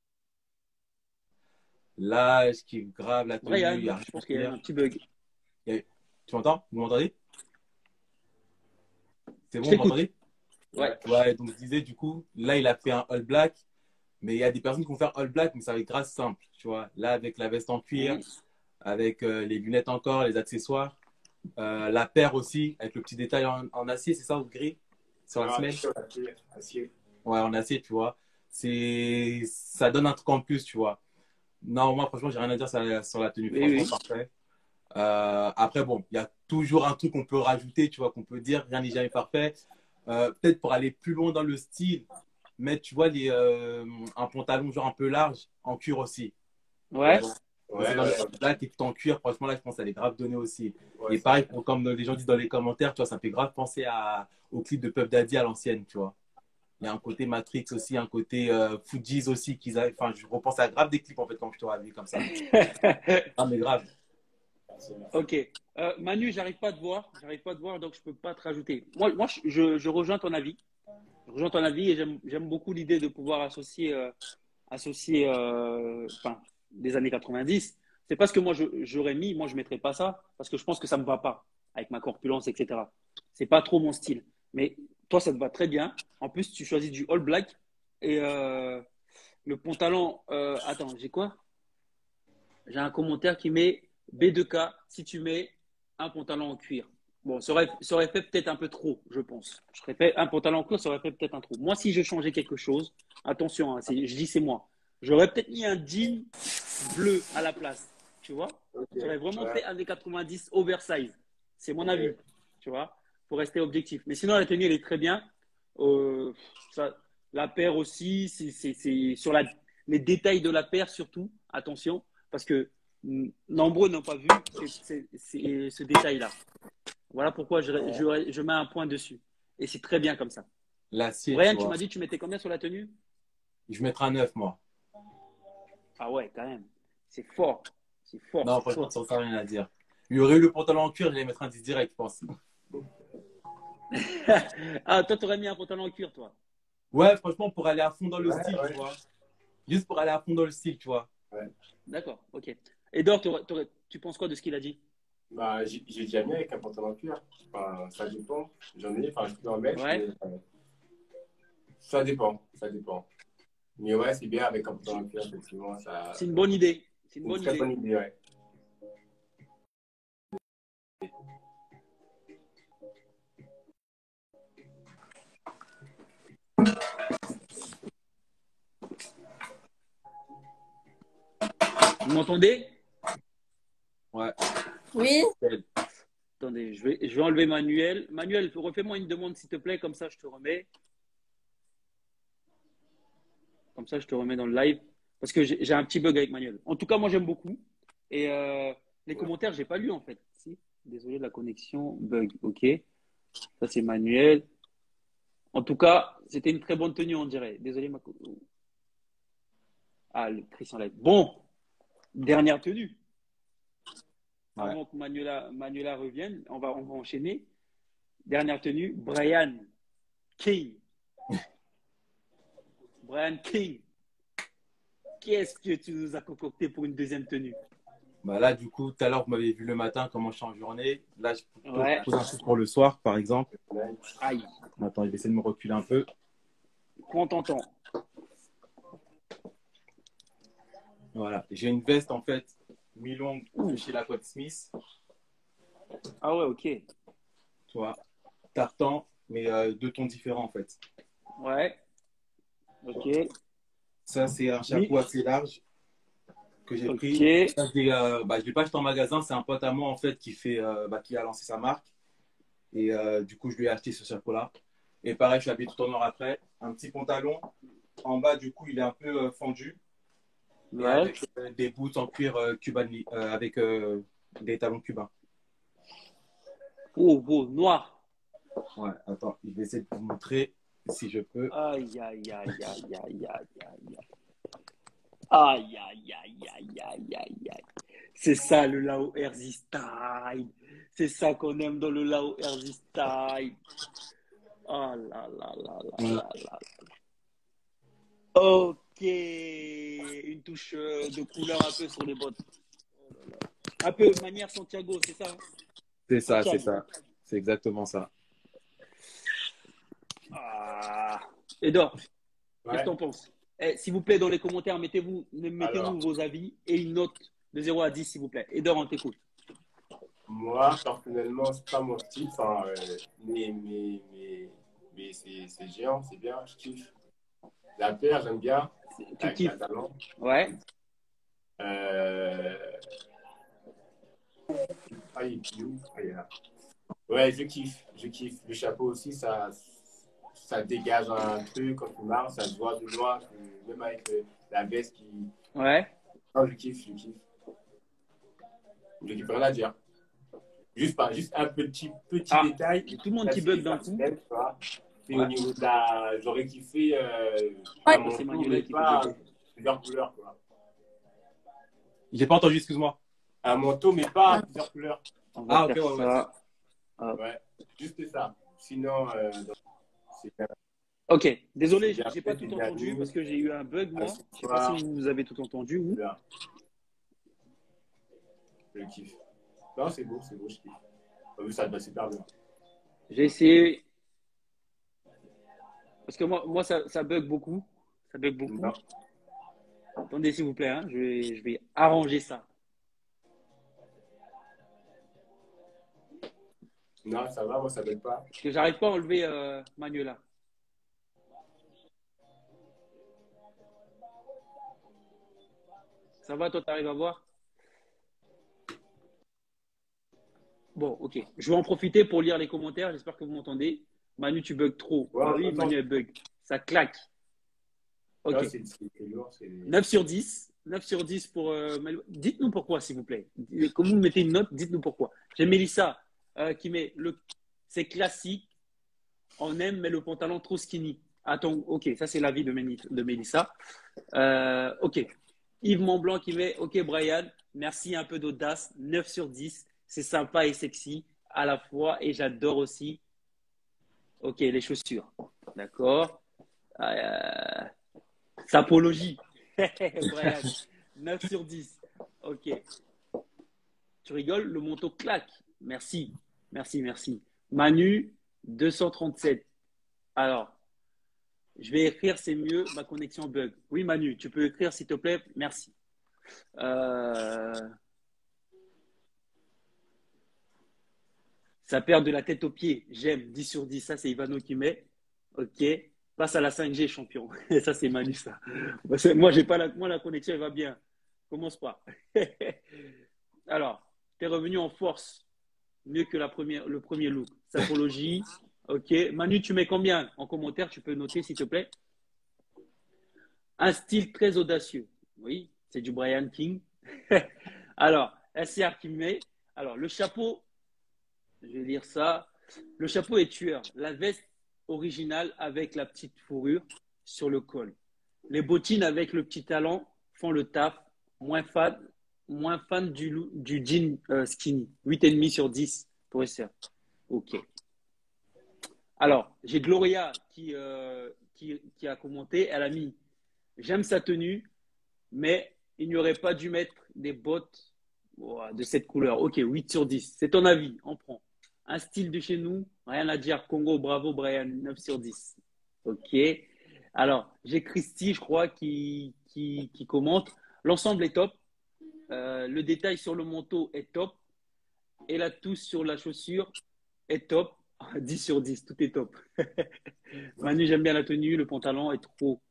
Là, je kiffe grave la tenue. Brian, il y a rien je pense à qu'il y a dire. un petit bug. Tu m'entends? Vous m'entendez? C'est Je bon, vous t'écoute. m'entendez? Ouais. Ouais, donc je disais, du coup, là, il a fait un all black. Mais il y a des personnes qui vont faire all black, mais ça va être grave simple, tu vois. Là, avec la veste en cuir, avec les lunettes encore, les accessoires. La paire aussi, avec le petit détail en acier, c'est ça, ou gris? Sur la semelle? Acier. Ouais, en acier, tu vois. Ça donne un truc en plus, tu vois. Non, moi, franchement, j'ai rien à dire sur la tenue. Oui, Franchement, parfait. Après, bon, il y a toujours un truc qu'on peut rajouter, tu vois, qu'on peut dire. Rien n'est jamais parfait. Peut-être pour aller plus loin dans le style, mettre, tu vois, un pantalon genre un peu large, en cuir aussi. Ouais. Ouais, là, t'es tout en cuir, franchement, là, je pense que ça allait grave donner aussi. Ouais, et pareil, comme les gens disent dans les commentaires, tu vois, ça me fait grave penser au clip de Puff Daddy à l'ancienne, tu vois. Il y a un côté Matrix aussi, un côté Fugees aussi. Enfin, je repense à grave des clips, en fait, quand je te vois comme ça. Ah, mais grave. Ok. Manu, j'arrive pas à te voir. J'arrive pas à te voir, donc je peux pas te rajouter. Moi je rejoins ton avis. Je rejoins ton avis et j'aime beaucoup l'idée de pouvoir associer enfin, des années 90. C'est pas ce que moi j'aurais mis. Moi, je mettrais pas ça parce que je pense que ça me va pas avec ma corpulence, etc. C'est pas trop mon style. Mais toi, ça te va très bien. En plus, tu choisis du all black et le pantalon. Attends, j'ai quoi? J'ai un commentaire qui met B2K si tu mets un pantalon en cuir. Bon, ça aurait fait peut-être un peu trop, je pense. Un pantalon en cuir, ça aurait fait peut-être un trop. Moi, si je changeais quelque chose, attention, hein, je dis c'est moi. J'aurais peut-être mis un jean bleu à la place, tu vois. J'aurais vraiment fait années 90 oversize. C'est mon avis, tu vois, pour rester objectif. Mais sinon, la tenue, elle est très bien. La paire aussi, c'est sur les détails de la paire surtout, attention, parce que nombreux n'ont pas vu ce détail-là. Voilà pourquoi je mets un point dessus. Et c'est très bien comme ça. L'acier, Brian, tu tu vois. m'as dit, tu mettais combien sur la tenue? Je mettrai un 9, moi. Ah ouais, quand même. C'est fort. C'est fort. Non, c'est franchement, fort. sans ça, rien à dire. Il y aurait eu le pantalon en cuir, j'allais mettre un 10 direct, je pense. Ah, toi, tu aurais mis un pantalon en cuir, toi. Ouais, franchement, pour aller à fond dans le style, ouais. tu vois. Juste pour aller à fond dans le style, tu vois. D'accord, ok. Et Dor, tu penses quoi de ce qu'il a dit? Bah, j'ai déjà mis avec un pantalon en cuir. Enfin, ça dépend. J'en ai, enfin, je peux en mettre. Ouais. Mais, ça dépend, ça dépend. Mais ouais, c'est bien avec un pantalon en cuir, effectivement. C'est une bonne idée. C'est une une bonne très idée. bonne idée, ouais. Vous m'entendez? Ouais. Oui, Attendez, je vais enlever Manuel. Manuel, refais-moi une demande, s'il te plaît, comme ça je te remets. Comme ça, je te remets dans le live. Parce que j'ai un petit bug avec Manuel. En tout cas, moi, j'aime beaucoup. Et les commentaires, j'ai pas lu, en fait. Si. Désolé de la connexion. Bug. OK. Ça, c'est Manuel. En tout cas, c'était une très bonne tenue, on dirait. Désolé, Ah, le Christian Live. Bon, dernière tenue. Ouais. Avant que Manuela revienne, on va enchaîner. Dernière tenue, Brian King. Brian King. Qu'est-ce que tu nous as concocté pour une deuxième tenue? Bah là, du coup, tout à l'heure, vous m'avez vu le matin comment je suis en journée. Là, je Ouais. pose un truc pour le soir, par exemple. Aïe. Attends, je vais essayer de me reculer un peu. Prends ton temps. Voilà. J'ai une veste, en fait, mi-longue de chez la Code Smith. Ah ouais, ok. Tu vois, tartan, mais deux tons différents, en fait. Ouais. Ok. Ça, c'est un chapeau assez large que j'ai Ok. pris. Ça, je l'ai pas acheté en magasin. C'est un pote à moi, en fait, qui a lancé sa marque. Et du coup, je lui ai acheté ce chapeau-là. Et pareil, je suis habillé tout en noir après. Un petit pantalon. En bas, du coup, il est un peu fendu. Et Ouais. avec des boots en cuir avec des talons cubains. Oh, beau, noir. Ouais, attends, je vais essayer de vous montrer si je peux. Aïe, aïe, aïe, aïe, aïe, aïe, aïe. Aïe, aïe, aïe, aïe, aïe, aïe, aïe. C'est ça le Lao Erzy Style. C'est ça qu'on aime dans le Lao Erzy Style. Oh là là là là Ouais. là là. Ok. Une touche de couleur un peu sur les bottes. Oh là là. Un peu manière Santiago, c'est ça? C'est ça, c'est Santiago. ça. C'est exactement ça. Ah. Edor, qu'est-ce que Ouais. t'en penses? S'il vous plaît, dans les commentaires, mettez-nous Alors, vos avis et une note de 0 à 10, s'il vous plaît. Edor, on t'écoute. moi, personnellement, c'est pas mon style. Enfin, mais c'est géant, c'est bien, je kiffe. La paire, j'aime bien, Tu avec kiffes? la talon. Ouais. Euh... Ah, il est où? Ah, il est là. Ouais, je kiffe, je kiffe. Le chapeau aussi, ça dégage un truc quand tu marches, ça se voit de loin, même avec la veste qui. Ouais. Non, je kiffe, je kiffe. Je kiffe, rien à dire. Juste un petit Ah, détail. il y a tout le monde Ça, qui c'est bug d'un coup. personnel, tu vois. C'est au Ouais. niveau de la. J'aurais kiffé Ouais. un Ça, c'est manteau, Manuela mais qui peut pas bugger. plusieurs couleurs, quoi. J'ai pas entendu, excuse-moi. Un manteau, mais pas plusieurs couleurs. On va Ok, faire ouais, ça. Hop. Ouais, juste ça. Sinon, c'est bien. Ok, désolé, C'est bien j'ai fait, pas tout c'est bien entendu mis. parce que j'ai eu un bug, moi. Je sais pas si vous avez tout entendu, vous. Bien. Je kiffe. Non, c'est beau, je kiffe. Ça va super bien. J'ai essayé. Parce que moi ça bug beaucoup. Ça bug beaucoup. Non, Attendez, s'il vous plaît, hein, je vais arranger ça. non, ça va, moi, ça m'aide pas. Parce que j'arrive pas à enlever Manuela. Ça va, toi, t'arrives à voir? Bon, ok. Je vais en profiter pour lire les commentaires. J'espère que vous m'entendez. Manu, tu bugs trop. Ouais, Bah oui, attends, Manu, elle bug. Ça claque. là, Ok. c'est lourd. 9 sur 10. 9 sur 10 pour Malou. Dites-nous pourquoi, s'il vous plaît. Comme vous mettez une note, dites-nous pourquoi. J'ai Mélissa qui met c'est classique. On aime, mais le pantalon trop skinny. Attends, ok, ça c'est l'avis de Mélissa. Ok. Yves Montblanc qui met ok, Brian, merci, un peu d'audace. 9 sur 10. C'est sympa et sexy à la fois. Et j'adore aussi. Ok, les chaussures. D'accord. Sapologie. Brian, 9 sur 10. Ok. Tu rigoles, le manteau claque. Merci. Merci, merci. Manu, 237. Alors, je vais écrire, c'est mieux, ma connexion bug. Oui, Manu, tu peux écrire, s'il te plaît. Merci. Ça perd de la tête aux pieds. J'aime. 10 sur 10. Ça, c'est Ivano qui met. Ok. Passe à la 5G, champion. Et ça, c'est Manu, ça. Moi, j'ai pas moi, la connexion, elle va bien. Commence pas. Alors, tu es revenu en force. Mieux que le premier look. Sapologie. Ok. Manu, tu mets combien? En commentaire, tu peux noter, s'il te plaît. Un style très audacieux. Oui, c'est du Brian King. Alors, SCR qui met. Alors, le chapeau, je vais lire ça. Le chapeau est tueur. La veste originale avec la petite fourrure sur le col. Les bottines avec le petit talon font le taf. Moins fan du jean skinny. 8,5 sur 10 pour SCR. Ok. Alors, j'ai Gloria qui a commenté. Elle a mis j'aime sa tenue, mais il n'y aurait pas dû mettre des bottes de cette couleur. Ok, 8 sur 10. C'est ton avis, on prend. Un style de chez nous, rien à dire. Congo, bravo Brian, 9 sur 10. Ok. Alors, j'ai Christy, je crois, qui commente. L'ensemble est top. Le détail sur le manteau est top. Et la touche sur la chaussure est top. 10 sur 10, tout est top. Manu, j'aime bien la tenue. Le pantalon est trop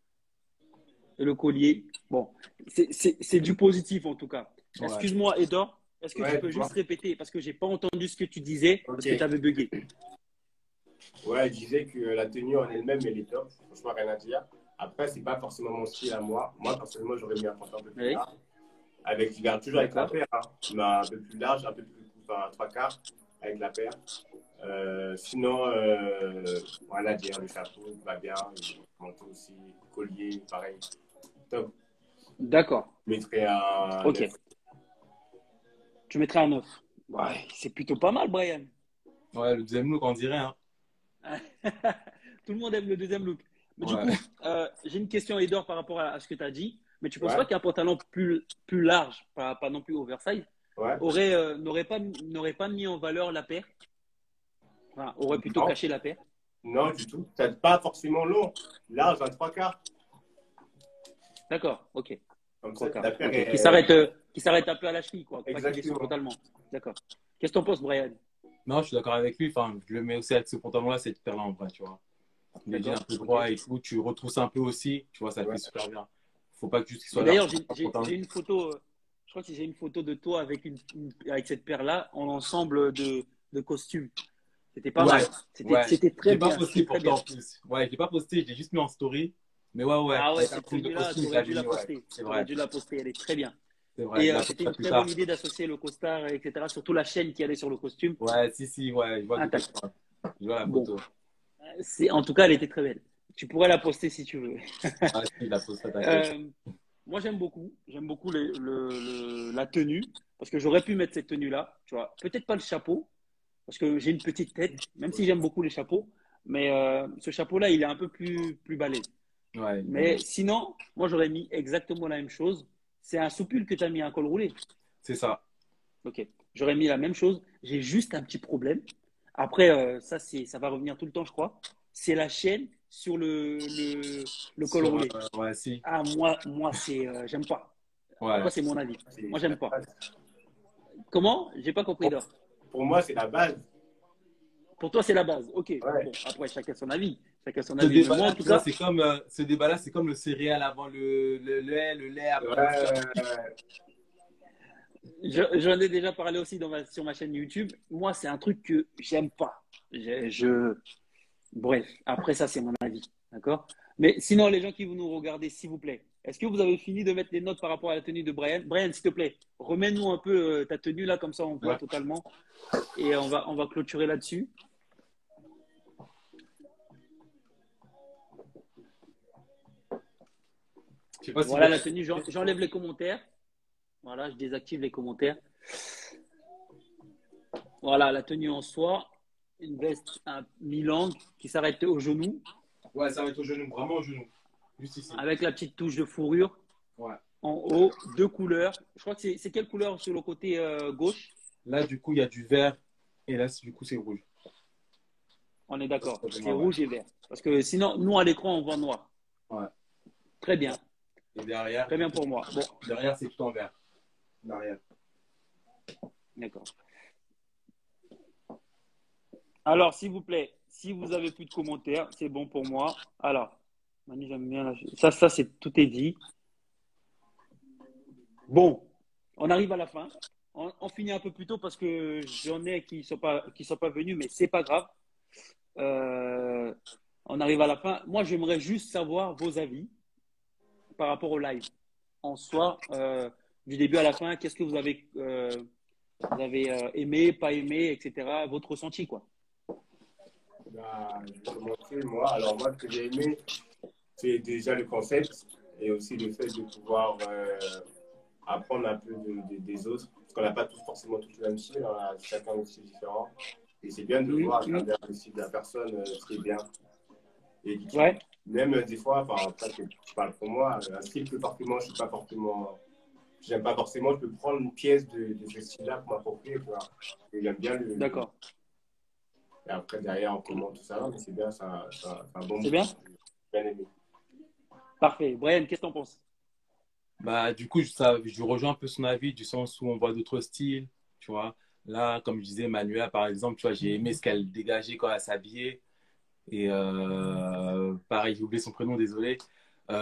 et le collier. Bon, c'est du positif en tout cas. Ouais. Excuse-moi, Edor, est-ce que tu Ouais, peux dis-moi. juste répéter parce que j'ai pas entendu ce que tu disais parce que Ok. tu avais bugué. Ouais, je disais que la tenue en elle-même, elle est top. Franchement, rien à dire. Après, c'est pas forcément mon style à moi. Moi, personnellement, j'aurais mis un pantalon un peu plus Oui, large. Avec, je garde toujours avec la d'accord. paire, hein. Mais un peu plus large, un peu plus, enfin, trois quarts avec la paire. Sinon, rien à dire. Le chapeau va bien. Le manteau aussi. Le collier, pareil. Top. D'accord. Je mettrais un Ok. 9. Tu mettrais un 9. Ouais, c'est plutôt pas mal, Brian. Ouais, le deuxième look, on dirait, hein. Tout le monde aime le deuxième look. Mais du Ouais. coup, j'ai une question, Edor, par rapport à ce que tu as dit. Mais tu ne penses Ouais. pas qu'un pantalon plus large, pas non plus oversize, Ouais. n'aurait pas mis en valeur la paire? Enfin, aurait plutôt Non. caché la paire? Non, du tout. Ça pas forcément long. Large, un trois quarts. D'accord, ok. Comme ça, Trois la quarts. paire Ok. est. Qui s'arrête un peu à la cheville, quoi. Pas qu'il descende Exactement. totalement. D'accord. Qu'est-ce que tu en penses, Brian? Non, je suis d'accord avec lui. Enfin, je le mets aussi avec ce pantalon-là, cette paire-là, en vrai, tu vois. Il est D'accord. un peu Ok. droit et tout. Tu retrousses un peu aussi. Tu vois, ça le Ouais. fait super bien. Faut pas que juste qu'il Et soit large. d'ailleurs, j'ai une photo, je crois que j'ai une photo de toi avec, avec cette paire-là en ensemble de costumes. C'était pas Ouais, mal. ouais. C'était très J'ai pas bien. posté C'était très bien. pourtant en plus. Ouais, je l'ai pas posté, je l'ai juste mis en story. Mais ouais, ouais. Ah ouais, Avec un cette compte de tenue-là, costume, tu je aurais l'avais dû la mis, ouais. poster. C'est Tu aurais vrai. dû la poster. Elle est très bien. C'est vrai. Et Je la c'était posterai une plus très tard. bonne idée d'associer le costard, etc. Surtout la chaîne qui allait sur le costume. Ouais, si, ouais. Je vois de quoi tu Intact. parles. Je vois la Bon, photo. en tout cas, elle était très belle. Tu pourrais la poster si tu veux. Ah, si, je la posterai, t'inquiète. Moi, j'aime beaucoup la tenue parce que j'aurais pu mettre cette tenue-là. Tu vois, peut-être pas le chapeau parce que j'ai une petite tête, même si j'aime beaucoup les chapeaux. Mais ce chapeau-là, il est un peu plus balèze. Ouais, Mais évidemment. sinon, moi, j'aurais mis exactement la même chose. C'est un soupule que tu as mis un col roulé. C'est ça. Ok. J'aurais mis la même chose. J'ai juste un petit problème. Après, ça va revenir tout le temps, je crois. C'est la chaîne sur le col Sur, roulé. ouais, si. Ah, moi j'aime pas. Ouais. Après, c'est mon avis. Moi, C'est la j'aime pas. base. Comment? J'ai pas compris, d'or. Pour moi, c'est la base. Pour toi, c'est la base. Ok. Ouais. Bon, après, chacun son avis. Chacun son Ce avis. Mais moi, en débat-là, tout tu vois, cas, c'est comme, ce débat-là, c'est comme le céréal avant le lait après le sucre. Ouais. j'en ai déjà parlé aussi sur ma chaîne YouTube. Moi, c'est un truc que j'aime pas. Bref, après ça, c'est mon avis. D'accord? Mais sinon, les gens qui vous nous regardez, s'il vous plaît, est-ce que vous avez fini de mettre les notes par rapport à la tenue de Brian? Brian, s'il te plaît, remets-nous un peu ta tenue là, comme ça on voit Ouais. totalement. Et on va clôturer là-dessus. Je sais pas si Voilà la tenue, j'enlève les commentaires. Voilà, je désactive les commentaires. Voilà la tenue en soi. Une veste mi-longue qui s'arrête au genou Ouais, ça va être au genou, vraiment au genou. Juste ici. avec la petite touche de fourrure Ouais. en haut, deux couleurs. Je crois que c'est quelle couleur sur le côté gauche? Là, du coup, il y a du vert et là, du coup, c'est rouge. On est d'accord. Ouais. C'est rouge et vert. Parce que sinon, nous, à l'écran, on voit noir. Ouais. Très bien. Et derrière, Très bien pour moi. Bon, derrière, c'est tout en vert. Derrière. d'accord. Alors, s'il vous plaît, si vous avez plus de commentaires, c'est bon pour moi. Alors, Manu, j'aime bien ça, tout est dit. Bon, on arrive à la fin. On finit un peu plus tôt parce que j'en ai qui sont pas venus, mais c'est pas grave. On arrive à la fin. Moi, j'aimerais juste savoir vos avis par rapport au live. En soi, du début à la fin, qu'est-ce que vous avez aimé, pas aimé, etc. Votre ressenti, quoi. Bah, je vais commencer, moi. Alors, moi, ce que j'ai aimé, c'est déjà le concept et aussi le fait de pouvoir apprendre un peu des autres. Parce qu'on n'a pas tous forcément tous le même style, on a chacun un style différent. Et c'est bien de voir à travers le style de la personne ce qui est bien. Et Ouais. même des fois, enfin, ça, je parle pour moi, un style que forcément, j'aime pas forcément, je peux prendre une pièce de ce style-là pour m'approprier. Et j'aime bien le. D'accord. Et après, derrière, on commente tout ça, mais c'est bien, c'est un bon C'est bien? Bien aimé. Parfait. Brian, qu'est-ce que t'en penses? Bah, du coup, je rejoins un peu son avis du sens où on voit d'autres styles, tu vois. Là, comme je disais, Manuela, par exemple, tu vois, j'ai aimé ce qu'elle dégageait quand elle s'habillait. Et pareil, j'ai oublié son prénom, désolé. Tu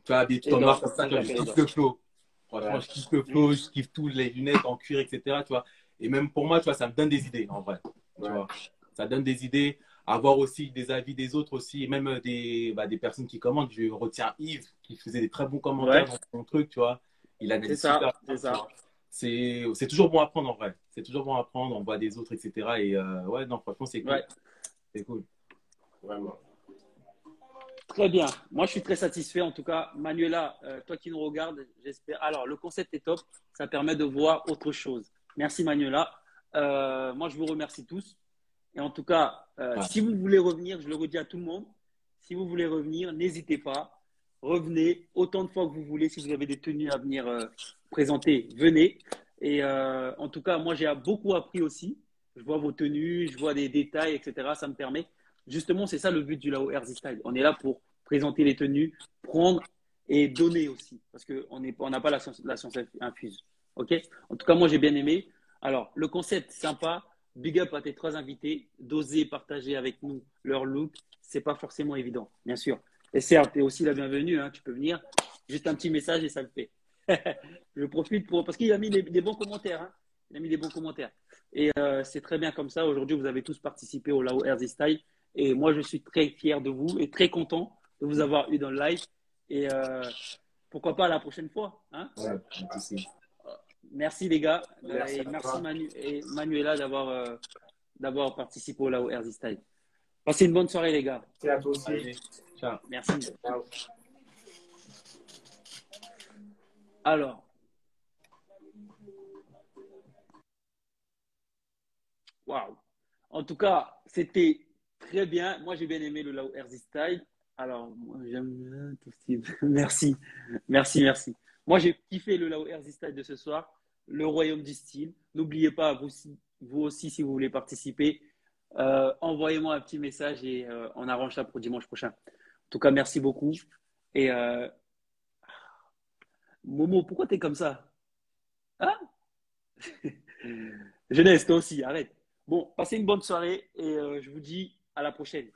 vois, habillé tout Et en noir donc, comme ça, tu vois, je j'appelle les kiffe gars. le flow. Franchement, Ouais. je kiffe le flow, je kiffe tous les lunettes en cuir, etc. Tu vois. Et même pour moi, tu vois, ça me donne des idées, en vrai. Tu Ouais. vois. Ça donne des idées, avoir aussi des avis des autres aussi, et même des personnes qui commentent. Je retiens Yves, qui faisait des très bons commentaires Ouais, dans son truc, tu vois. Il c'est analyse ça, super c'est bien, tu ça. vois. C'est toujours bon à prendre, en vrai. C'est toujours bon à prendre, on voit des autres, etc. Et ouais, non, franchement, c'est cool. Ouais. C'est cool. Vraiment. Très bien. Moi, je suis très satisfait. En tout cas, Manuela, toi qui nous regardes, j'espère. Alors, le concept est top. Ça permet de voir autre chose. Merci, Manuela. Moi, je vous remercie tous. Et en tout cas, Ouais. si vous voulez revenir, je le redis à tout le monde, si vous voulez revenir, n'hésitez pas. Revenez autant de fois que vous voulez. Si vous avez des tenues à venir présenter, venez. Et en tout cas, moi, j'ai beaucoup appris aussi. Je vois vos tenues, je vois des détails, etc. Ça me permet. Justement, c'est ça le but du Lao Ersy Style. On est là pour présenter les tenues, prendre et donner aussi. Parce qu'on n'a pas la science infuse. OK? En tout cas, moi, j'ai bien aimé. Alors, le concept sympa. Big up à tes trois invités, d'oser partager avec nous leur look, c'est pas forcément évident, bien sûr. Et certes, tu es aussi la bienvenue, hein, tu peux venir, juste un petit message et ça le fait. Je profite parce qu'il a mis des bons commentaires, hein. Il a mis des bons commentaires. Et c'est très bien comme ça. Aujourd'hui, vous avez tous participé au Lao Ersy Style. Et moi, je suis très fier de vous et très content de vous avoir eu dans le live. Et pourquoi pas la prochaine fois, hein? Ouais, merci. Merci les gars. Merci Et à merci toi. Et Manuela d'avoir participé au Lao Ersy Style. Passez une bonne soirée, les gars. Merci à toi aussi. Allez, ciao. Merci. Ciao. Alors, waouh. En tout cas, c'était très bien. Moi, j'ai bien aimé le Lao Ersy Style. Alors, moi, j'aime bien tout style. Merci. Merci, merci. Moi, j'ai kiffé le Lao Ersy Style de ce soir. Le royaume du style. N'oubliez pas, vous aussi, si vous voulez participer, envoyez-moi un petit message et on arrange ça pour dimanche prochain. En tout cas, merci beaucoup. Et Momo, pourquoi t'es comme ça? Hein? Jeunesse, toi aussi, arrête. Bon, passez une bonne soirée et je vous dis à la prochaine.